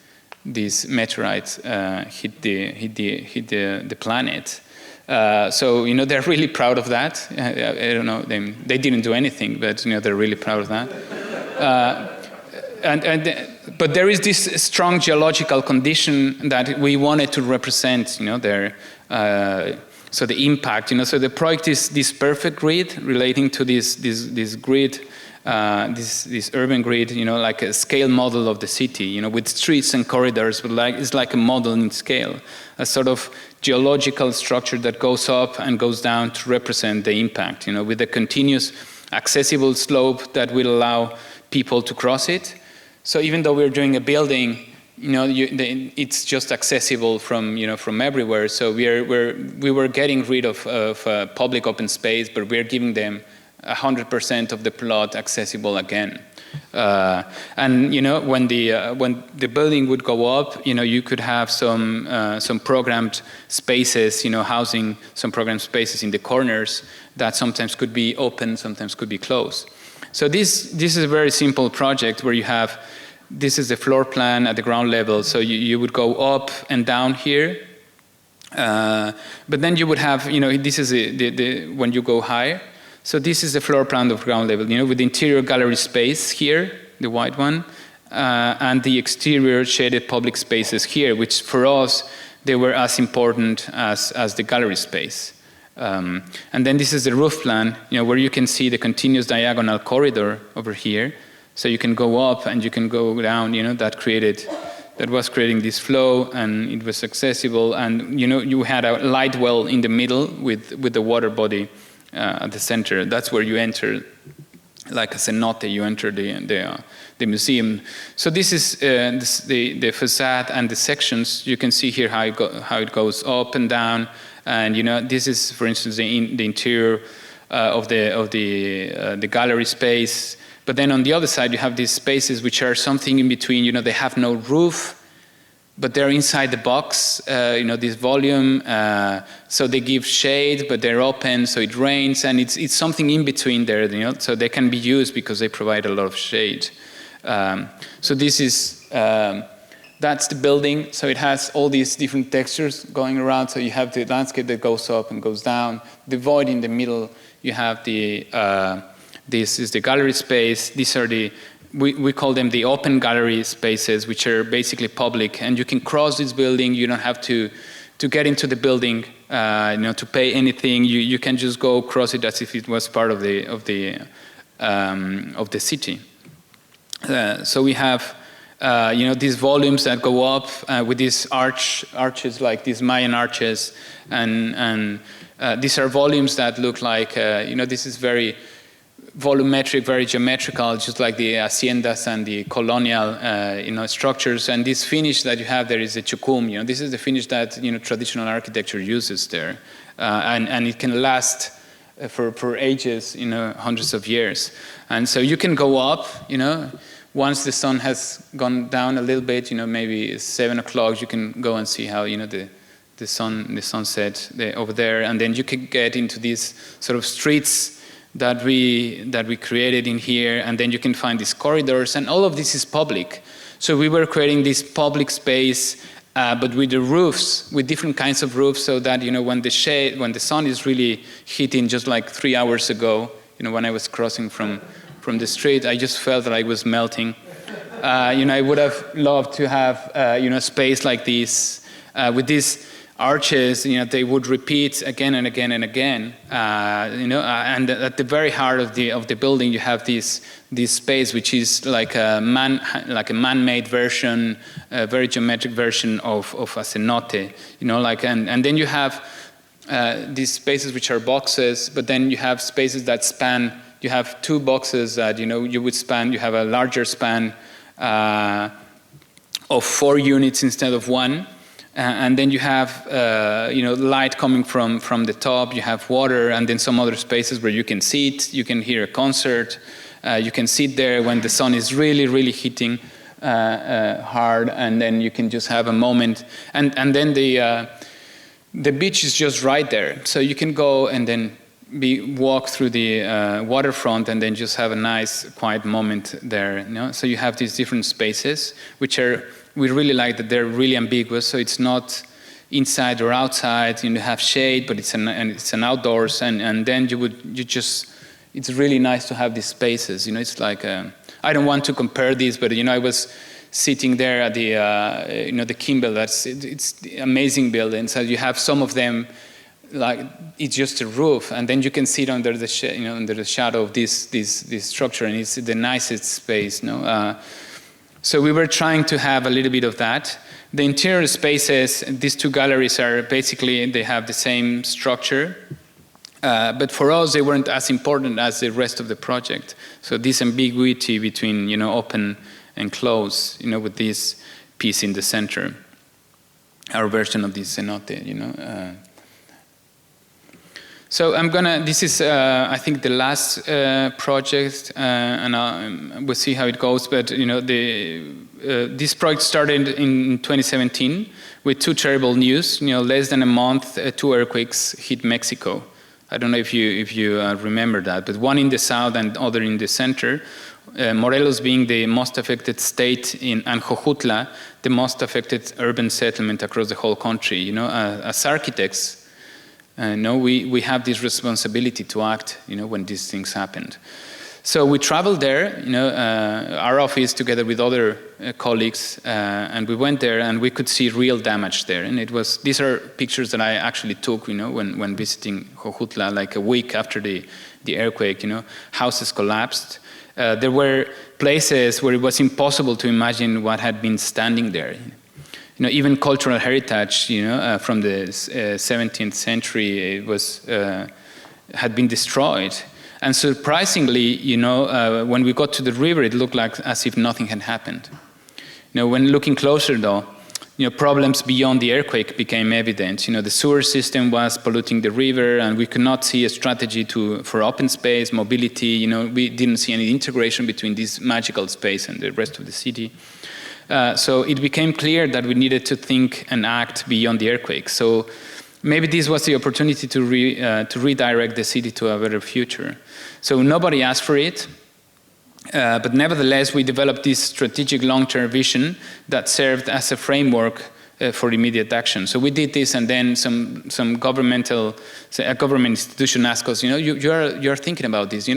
meteorites hit the planet. So they're really proud of that. I don't know, they didn't do anything, but they're really proud of that. But there is this strong geological condition that we wanted to represent. So the impact, so the project is this perfect grid relating to this grid, this urban grid, like a scale model of the city, with streets and corridors, but it's like a model in scale, a sort of geological structure that goes up and goes down to represent the impact, with a continuous accessible slope that will allow people to cross it. So even though we're doing a building, it's just accessible from everywhere. So we were getting rid of public open space, but we're giving them 100% of the plot accessible again. And when the building would go up, you could have some programmed spaces, housing some programmed spaces in the corners that sometimes could be open, sometimes could be closed. So this is a very simple project where you have. This is the floor plan at the ground level, so you would go up and down here. But then you would have, this is when you go higher. So this is the floor plan of ground level, with the interior gallery space here, the white one, and the exterior shaded public spaces here, which for us, they were as important as the gallery space. And then this is the roof plan, where you can see the continuous diagonal corridor over here. So you can go up and you can go down, that was creating this flow, and it was accessible. And, you had a light well in the middle with the water body at the center. That's where you enter, like a cenote, you enter the museum. So this is the facade and the sections. You can see here how it goes up and down. And, this is, for instance, the interior of the gallery space. But then on the other side, you have these spaces which are something in between. They have no roof, but they're inside the box. This volume. So they give shade, but they're open, so it rains, and it's something in between there. So they can be used because they provide a lot of shade. So this is that's the building. So it has all these different textures going around. So you have the landscape that goes up and goes down. The void in the middle. You have this is the gallery space. These are we call them the open gallery spaces, which are basically public. And you can cross this building. You don't have to get into the building, to pay anything. You can just go cross it as if it was part of the city. So we have, these volumes that go up with these arches, like these Mayan arches. And these are volumes that look like, this is very volumetric, very geometrical, just like the haciendas and the colonial, structures. And this finish that you have there is a chukum. This is the finish that traditional architecture uses there, and it can last for ages, hundreds of years. And so you can go up, once the sun has gone down a little bit, maybe 7 o'clock, you can go and see how the sunset over there, and then you can get into these sort of streets that we created in here, and then you can find these corridors, and all of this is public. So we were creating this public space, but with the roofs, with different kinds of roofs, so that when the sun is really hitting, just like 3 hours ago, when I was crossing from the street, I just felt that I was melting. I would have loved to have a space like this with these arches, they would repeat again and again and again, and at the very heart of the building, you have this space, which is like a man-made version, a very geometric version of a cenote, and then you have these spaces which are boxes, but then you have spaces that span. You have 2 boxes that you would span. You have a larger span of 4 units instead of 1. And then you have, light coming from the top. You have water, and then some other spaces where you can sit. You can hear a concert. You can sit there when the sun is really, really hitting hard, and then you can just have a moment. And then the beach is just right there, so you can go and then walk through the waterfront, and then just have a nice, quiet moment there. So you have these different spaces, which we really like that they're really ambiguous, so it's not inside or outside. You have shade, but it's an outdoors, and then it's really nice to have these spaces. It's like I don't want to compare these, but I was sitting there at the Kimball. It's the amazing building. So you have some of them, like it's just a roof, and then you can sit under the under the shadow of this structure, and it's the nicest space. So we were trying to have a little bit of that. The interior spaces, these 2 galleries are basically, they have the same structure, but for us they weren't as important as the rest of the project. So this ambiguity between open and close, with this piece in the center, our version of this cenote, So this is, I think, the last project, and we'll see how it goes. But this project started in 2017 with 2 terrible news. Less than a month, 2 earthquakes hit Mexico. I don't know if you remember that, but one in the south and other in the center. Morelos being the most affected state, and Jojutla, the most affected urban settlement across the whole country. As architects, we have this responsibility to act, when these things happened. So we traveled there, our office together with other colleagues, and we went there and we could see real damage there. And these are pictures that I actually took, when visiting Jojutla, like a week after the earthquake. Houses collapsed. There were places where it was impossible to imagine what had been standing there. Even cultural heritage, from the 17th century, it had been destroyed. And surprisingly, when we got to the river, it looked like as if nothing had happened. When looking closer, though, problems beyond the earthquake became evident. The sewer system was polluting the river, and we could not see a strategy for open space, mobility. We didn't see any integration between this magical space and the rest of the city. So it became clear that we needed to think and act beyond the earthquake. So maybe this was the opportunity to redirect the city to a better future. So nobody asked for it, but nevertheless we developed this strategic long-term vision that served as a framework for immediate action. So we did this, and then a government institution asked us, you're thinking about this,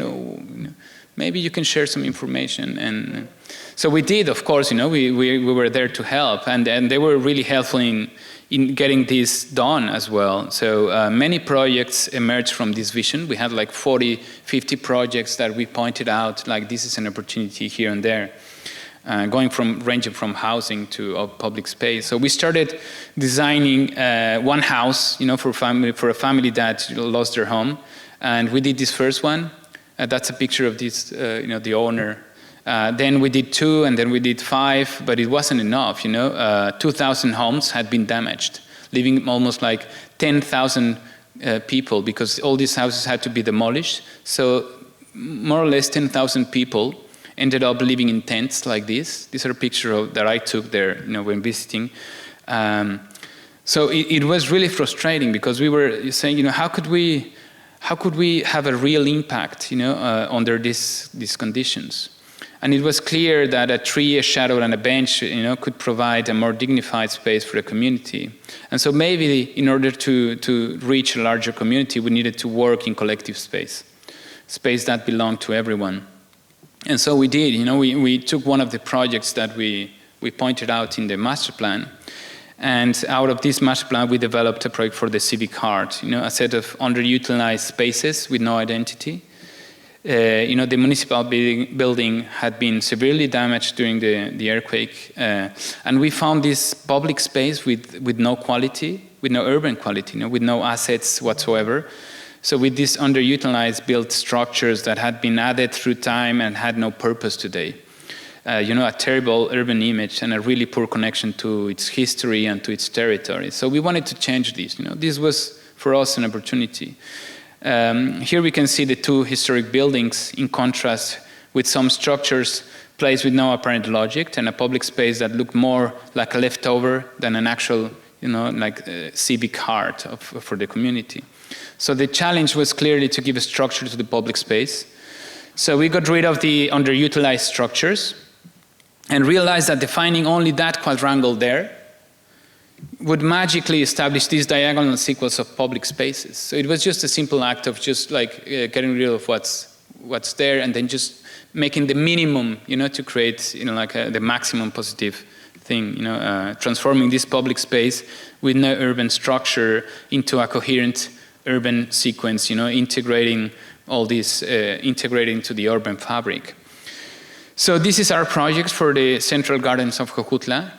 maybe you can share some information. And so we did, of course, we were there to help, and they were really helpful in getting this done as well. So many projects emerged from this vision. We had like 40, 50 projects that we pointed out, like this is an opportunity here and there, ranging from housing to public space. So we started designing one house, for a family that lost their home, and we did this first one. That's a picture of this, the owner. Then we did 2, and then we did 5, but it wasn't enough. 2,000 homes had been damaged, leaving almost like 10,000 people, because all these houses had to be demolished. So more or less 10,000 people ended up living in tents like this. These are pictures that I took there, when visiting. So it was really frustrating, because we were saying, how could we have a real impact, under these conditions? And it was clear that a tree, a shadow, and a bench, could provide a more dignified space for the community. And so maybe in order to reach a larger community, we needed to work in collective space that belonged to everyone. And so we did. We took one of the projects that we pointed out in the master plan, and out of this master plan, we developed a project for the civic heart. A set of underutilized spaces with no identity. The municipal building had been severely damaged during the earthquake, and we found this public space with no quality, with no urban quality, with no assets whatsoever. So with these underutilized built structures that had been added through time and had no purpose today. A terrible urban image and a really poor connection to its history and to its territory. So we wanted to change this. This was, for us, an opportunity. Here we can see the 2 historic buildings in contrast with some structures placed with no apparent logic, and a public space that looked more like a leftover than an actual, civic heart for the community. So the challenge was clearly to give a structure to the public space. So we got rid of the underutilized structures and realized that defining only that quadrangle there would magically establish this diagonal sequence of public spaces. So it was just a simple act of just getting rid of what's there, and then just making the minimum, to create, the maximum positive thing, transforming this public space with no urban structure into a coherent urban sequence, integrating all this, integrating to the urban fabric. So this is our project for the central gardens of Jojutla.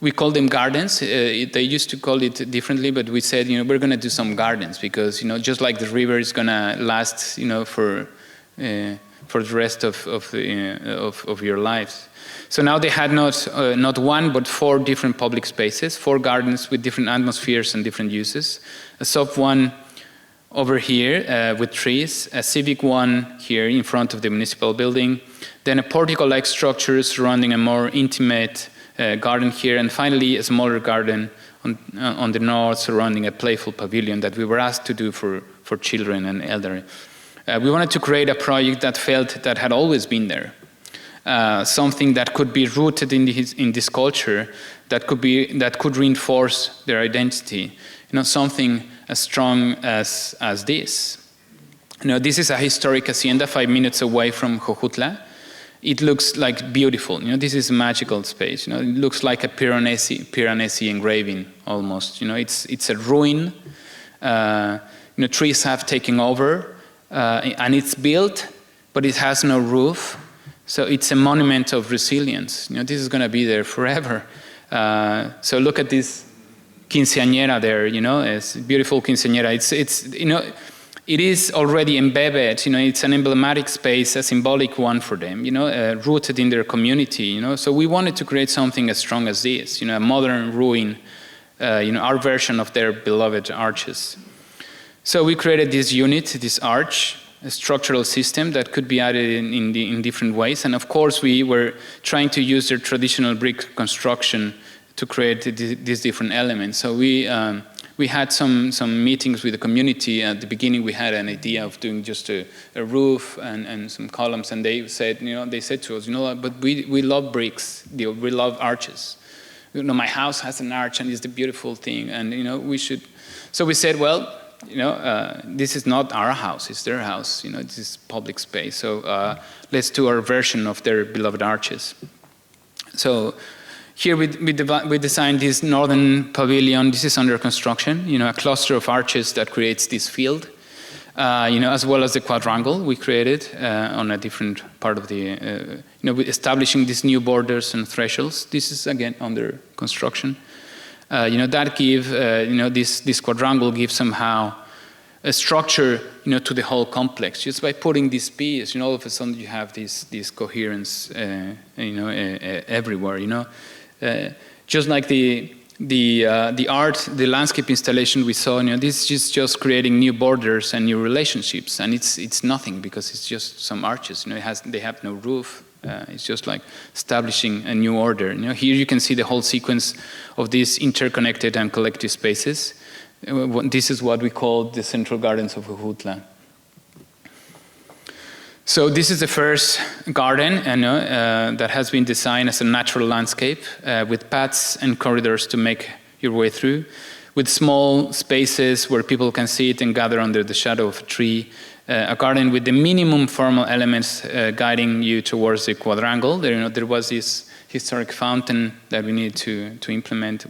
We call them gardens. They used to call it differently, but we said, we're going to do some gardens, because, just like the river is going to last, for the rest of your lives. So now they had not 1, but 4 different public spaces, 4 gardens with different atmospheres and different uses. A soft one over here with trees, a civic one here in front of the municipal building, then a portico-like structure surrounding a more intimate garden here, and finally a smaller garden on the north surrounding a playful pavilion that we were asked to do for children and elderly. We wanted to create a project that felt that had always been there, something that could be rooted in this culture, that could reinforce their identity, something as strong as this. This is a historic hacienda 5 minutes away from Jojutla. It looks like beautiful. This is a magical space. It looks like a Piranesi engraving almost. It's a ruin. Trees have taken over, and it's built, but it has no roof. So it's a monument of resilience. This is going to be there forever. So look at this quinceañera there. It's a beautiful quinceañera. It is already embedded, it's an emblematic space, a symbolic one for them, rooted in their community, So we wanted to create something as strong as this, a modern ruin, our version of their beloved arches. So we created this unit, this arch, a structural system that could be added in different ways. And of course, we were trying to use their traditional brick construction to create these different elements. So we had some meetings with the community. At the beginning, we had an idea of doing just a roof and some columns, and they said to us, but we love bricks, we love arches. My house has an arch, and it's the beautiful thing, and we should. So we said, well, this is not our house; it's their house. This is public space. So let's do our version of their beloved arches. So. Here we designed this northern pavilion. This is under construction, a cluster of arches that creates this field, as well as the quadrangle we created on a different part of the, establishing these new borders and thresholds. This is, again, under construction. That give, this quadrangle gives somehow a structure, to the whole complex. Just by putting these pieces, all of a sudden you have this coherence, everywhere. Just like the art, the landscape installation we saw, this is just creating new borders and new relationships, and it's nothing because it's just some arches. They have no roof. It's just like establishing a new order. Here you can see the whole sequence of these interconnected and collective spaces. This is what we call the central gardens of Jujutla. So this is the first garden that has been designed as a natural landscape with paths and corridors to make your way through, with small spaces where people can sit and gather under the shadow of a tree, a garden with the minimum formal elements guiding you towards the quadrangle. There was this historic fountain that we need to implement,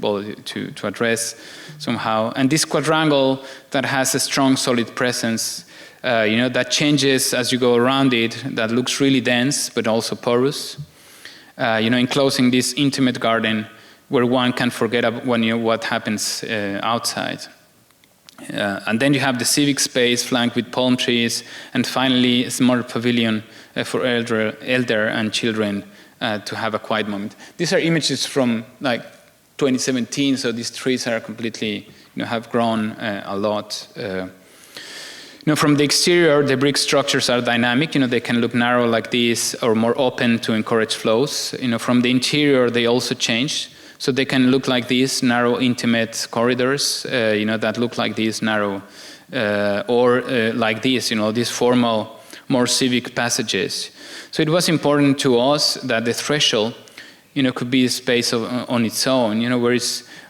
to address somehow. And this quadrangle that has a strong, solid presence, that changes as you go around it, that looks really dense, but also porous. Enclosing this intimate garden where one can forget what happens outside. And then you have the civic space flanked with palm trees, and finally a small pavilion for elder and children to have a quiet moment. These are images from 2017, so these trees are completely, have grown a lot. From the exterior, the brick structures are dynamic. They can look narrow like this or more open to encourage flows. From the interior, they also change. So they can look like these narrow, intimate corridors, that look like these narrow, or like this, these formal, more civic passages. So it was important to us that the threshold, could be a space on its own,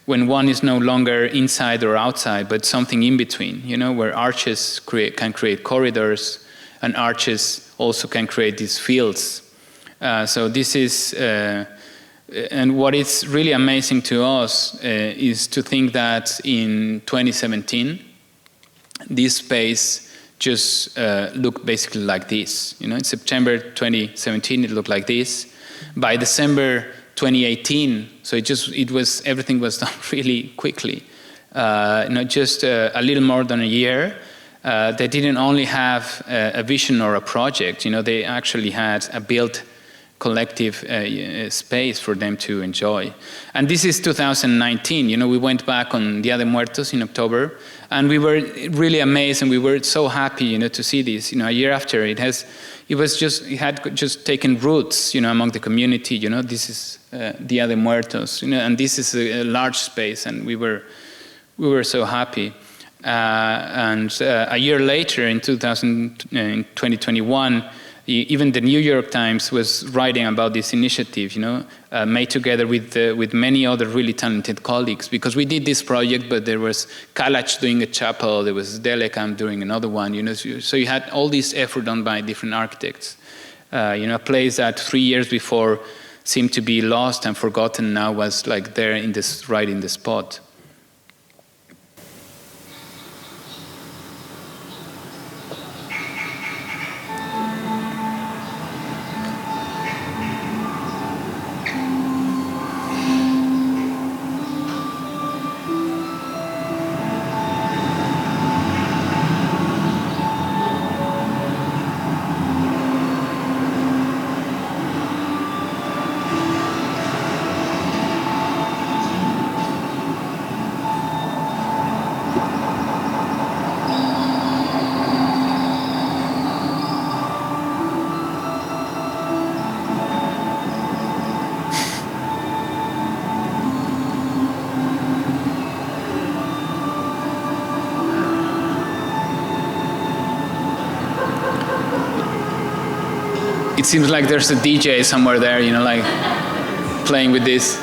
when one is no longer inside or outside, but something in between, where arches can create corridors, and arches also can create these fields. So this is, and what is really amazing to us is to think that in 2017, this space just looked basically like this. In September 2017, it looked like this. By December 2018, so everything was done really quickly. Just a little more than a year. They didn't only have a vision or a project. They actually had a built collective space for them to enjoy. And this is 2019. We went back on Dia de Muertos in October, and we were really amazed, and we were so happy, to see this. A year after, it had just taken roots, among the community. This is Dia de Muertos, and this is a large space, and we were so happy. And a year later, in 2021. Even the New York Times was writing about this initiative, made together with many other really talented colleagues, because we did this project, but there was Kalach doing a chapel, there was Delekam doing another one, so you had all this effort done by different architects. A place that 3 years before seemed to be lost and forgotten now was there right in the spot. It seems like there's a DJ somewhere there, playing with this.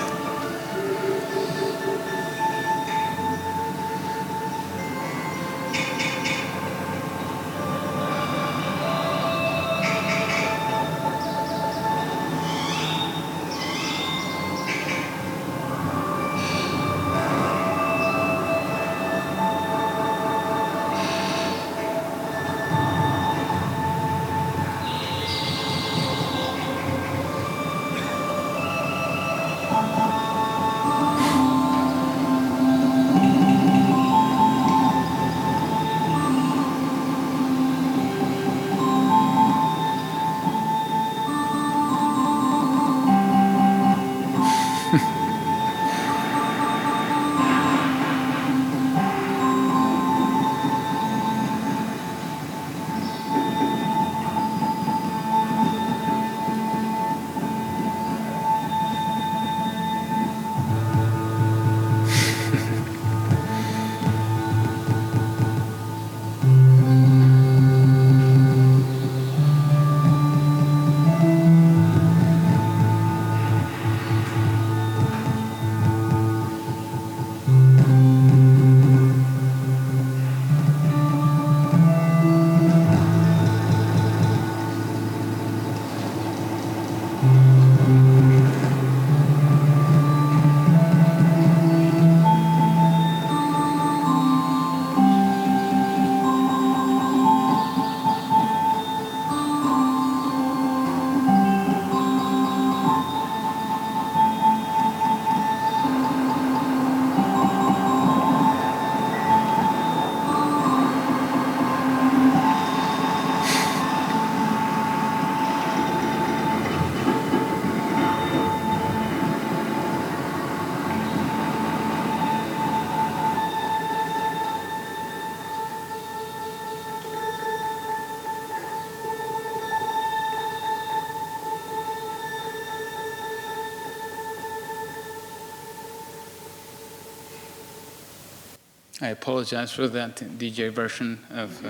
I apologize for that DJ version of.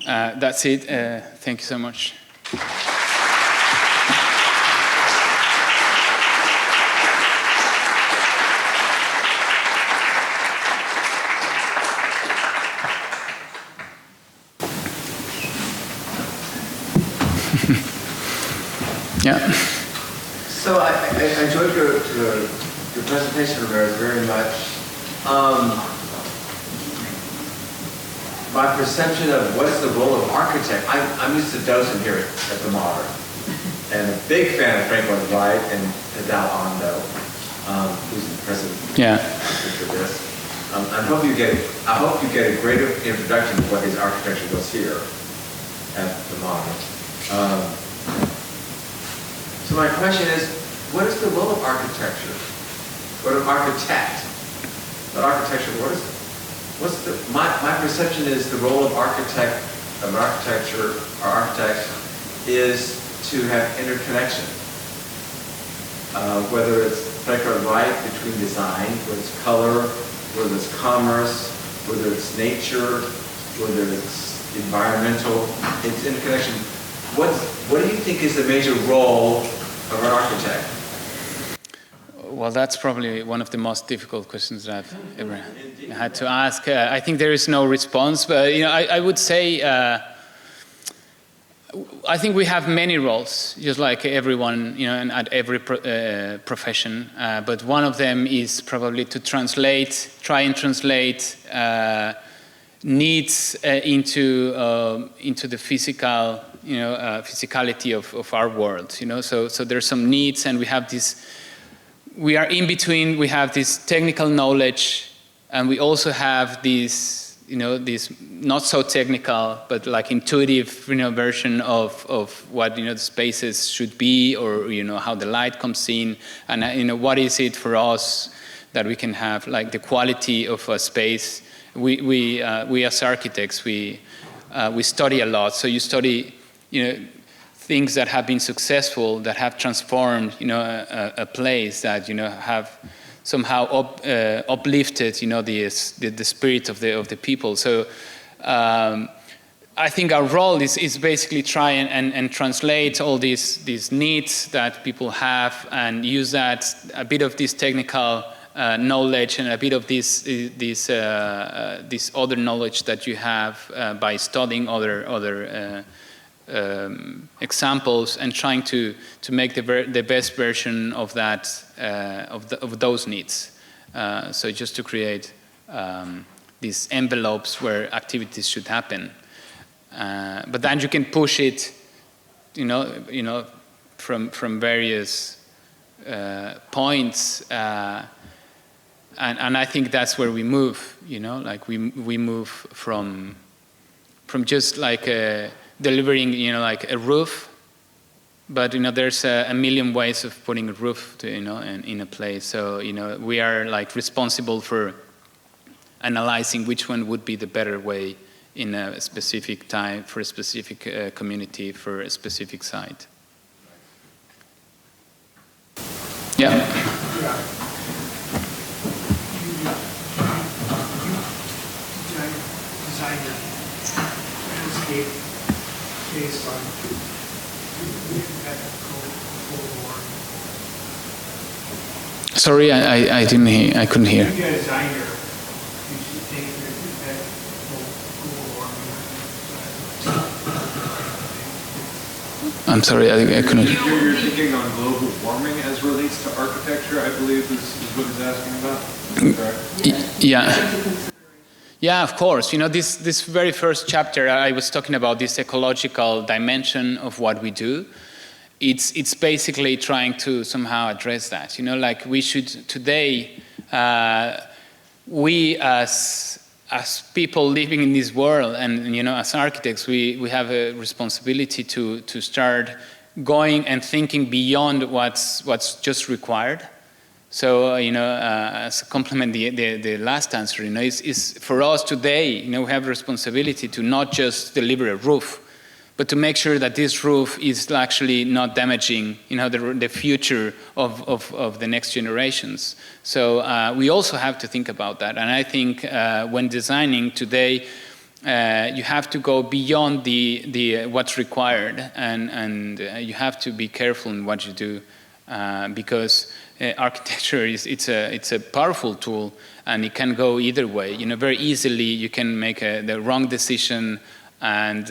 That's it. Thank you so much. Yeah. So I enjoyed your presentation, Ramirez, very much. My perception of what is the role of architect, I'm used to docent here at the Modern, and a big fan of Frank Lloyd Wright and Hidao Ando, who's the president for this. I hope you get a greater introduction of what his architecture was here at the Modern. So my question is, what is the role of architecture? What an architect? But architecture, what is it? My perception is the role of architecture or architect is to have interconnection. Whether it's Frank Wright between design, whether it's color, whether it's commerce, whether it's nature, whether it's environmental, it's interconnection. What do you think is the major role of an architect? Well, that's probably one of the most difficult questions that I've ever had to ask. I think there is no response, but I would say I think we have many roles, just like everyone, and at every profession. But one of them is probably to try and translate needs into the physical, physicality of our world. So there's some needs, and we have this. We are in between. We have this technical knowledge, and we also have this, this not so technical, but like intuitive, version of what the spaces should be, or how the light comes in, and what is it for us that we can have, like the quality of a space. We as architects, we study a lot. So you study, things that have been successful, that have transformed, a place, that have somehow uplifted, the spirit of the people. So I think our role is basically try and translate all these needs that people have, and use that, a bit of this technical knowledge and a bit of this other knowledge that you have by studying other examples, and trying to make the best version of that of those needs. So just to create these envelopes where activities should happen, but then you can push it, from various points, and I think that's where we move. Like we move from just like delivering, like a roof, but there's a million ways of putting a roof to, in a place. So we are like responsible for analyzing which one would be the better way in a specific time, for a specific community, for a specific site. Yeah. Design your landscape based on the impact of Cold War. Sorry, I didn't hear. I couldn't hear. You design your, you should take the impact of global warming. I'm sorry, I couldn't. You're thinking on global warming as relates to architecture, I believe is what he's asking about. Correct? Yeah. Yeah, of course. This very first chapter, I was talking about this ecological dimension of what we do. It's basically trying to somehow address that. Like we should today, we as people living in this world, and as architects, we have a responsibility to start going and thinking beyond what's just required. So, as a complement the last answer, is for us today, we have a responsibility to not just deliver a roof, but to make sure that this roof is actually not damaging, the future of the next generations. So we also have to think about that. And I think when designing today, you have to go beyond the what's required, and you have to be careful in what you do, because architecture it's a powerful tool, and it can go either way. Very easily you can make the wrong decision, and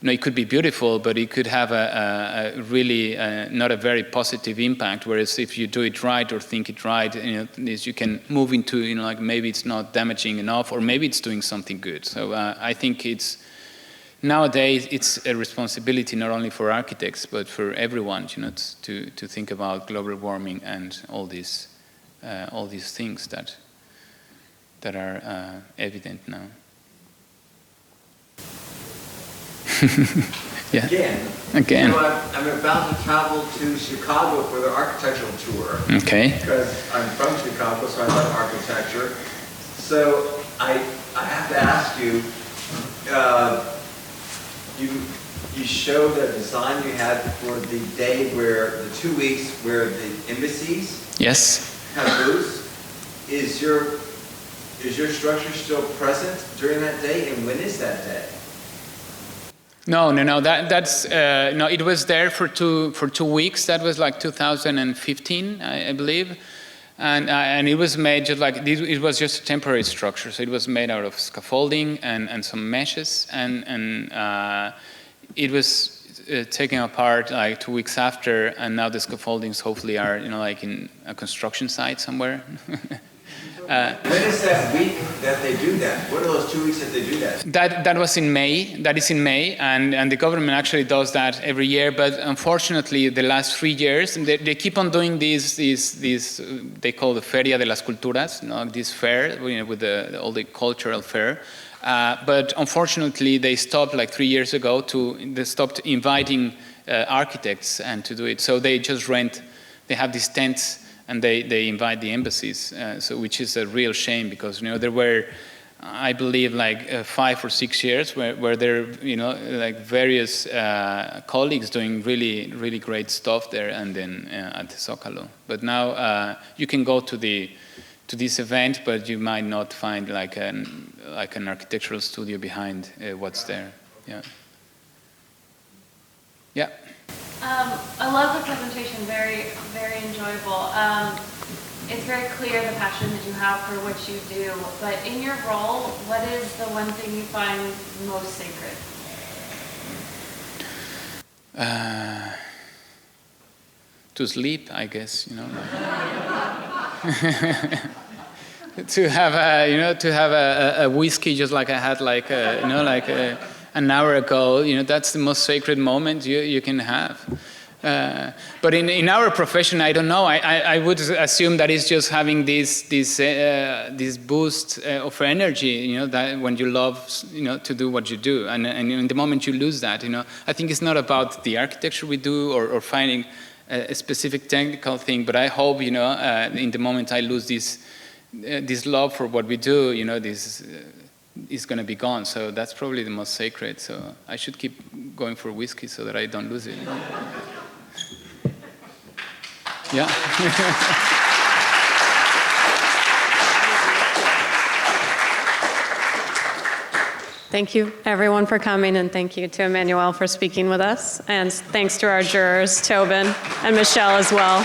it could be beautiful, but it could have a really not a very positive impact. Whereas if you do it right or think it right, you can move into maybe it's not damaging enough, or maybe it's doing something good. So I think nowadays it's a responsibility not only for architects but for everyone, to think about global warming and all these things that are evident now. Yeah. Again. I'm about to travel to Chicago for the architectural tour. Okay. Because I'm from Chicago, so I love architecture. So I have to ask you, you showed a design you had for the day the 2 weeks where the embassies have booths. Is your structure still present during that day, and when is that day? No. That's no. It was there for 2 weeks. That was like 2015, I believe, and it was made just like it was just a temporary structure. So it was made out of scaffolding and some meshes, and it was taken apart like 2 weeks after, and now the scaffoldings hopefully are in a construction site somewhere. When is that week that they do that? What are those 2 weeks that they do that? That was in May. That is in May, and the government actually does that every year. But unfortunately, the last 3 years, they keep on doing these they call the Feria de las Culturas, this fair with all the cultural fair. But unfortunately, they stopped like 3 years ago. They stopped inviting architects and to do it. So they just rent. They have these tents. And they invite the embassies, which is a real shame, because there were, I believe, like 5 or 6 years where there like various colleagues doing really, really great stuff there, and then at the Zócalo. But now you can go to this event, but you might not find like an architectural studio behind what's there. Yeah. I love the presentation, very, very enjoyable. It's very clear the passion that you have for what you do, but in your role, what is the one thing you find most sacred? To sleep, I guess, to have a whiskey just like I had an hour ago, that's the most sacred moment you can have. But in our profession, I don't know. I would assume that it's just having this boost of energy, that when you love, to do what you do, and in the moment you lose that, I think it's not about the architecture we do or finding a specific technical thing, but I hope, in the moment I lose this love for what we do, this is going to be gone. So that's probably the most sacred. So I should keep going for whiskey so that I don't lose it. Yeah. Thank you, everyone, for coming, and thank you to Emmanuel for speaking with us. And thanks to our jurors, Tobin and Michelle as well.